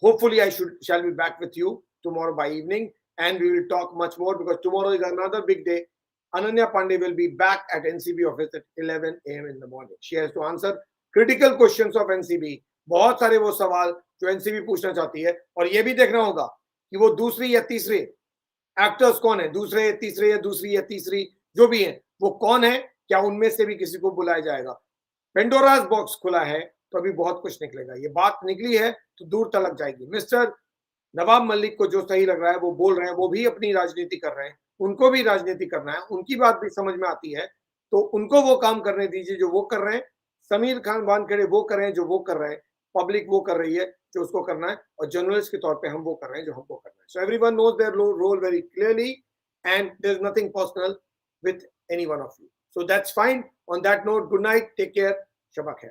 Hopefully I shall be back with you tomorrow by evening, and we will talk much more because tomorrow is another big day. Ananya Pandey will be back at NCB office at 11 a.m. in the morning. She has to answer critical questions of NCB. बहुत सारे वो सवाल जो NCB पूछना चाहती है, और ये भी देखना होगा कि वो दूसरी या तीसरी एक्टर्स कौन है, दूसरे तीसरे या दूसरी या तीसरी जो भी है वो कौन है, क्या उनमें से भी किसी को बुलाया जाएगा. पेंडोरास बॉक्स खुला है तो अभी बहुत कुछ निकलेगा. ये बात निकली है तो दूर तलक जाएगी. मिस्टर नवाब मलिक को जो सही लग रहा है वो बोल रहे हैं, वो भी अपनी राजनीति कर रहे हैं, उनको भी राजनीति करना है, उनकी बात भी समझ में आती है, तो उनको वो काम करने दीजिए जो वो कर रहे हैं. समीर खान वानखेड़े वो कर रहे हैं जो वो कर रहे हैं, पब्लिक वो कर रही है जो उसको करना है, और जर्नलिस्ट के तौर पे हम वो कर रहे हैं जो हमको करना है. So everyone knows their role very clearly and there is nothing personal with any one of you. So that's fine. On that note, good night, take care, Shabba khair.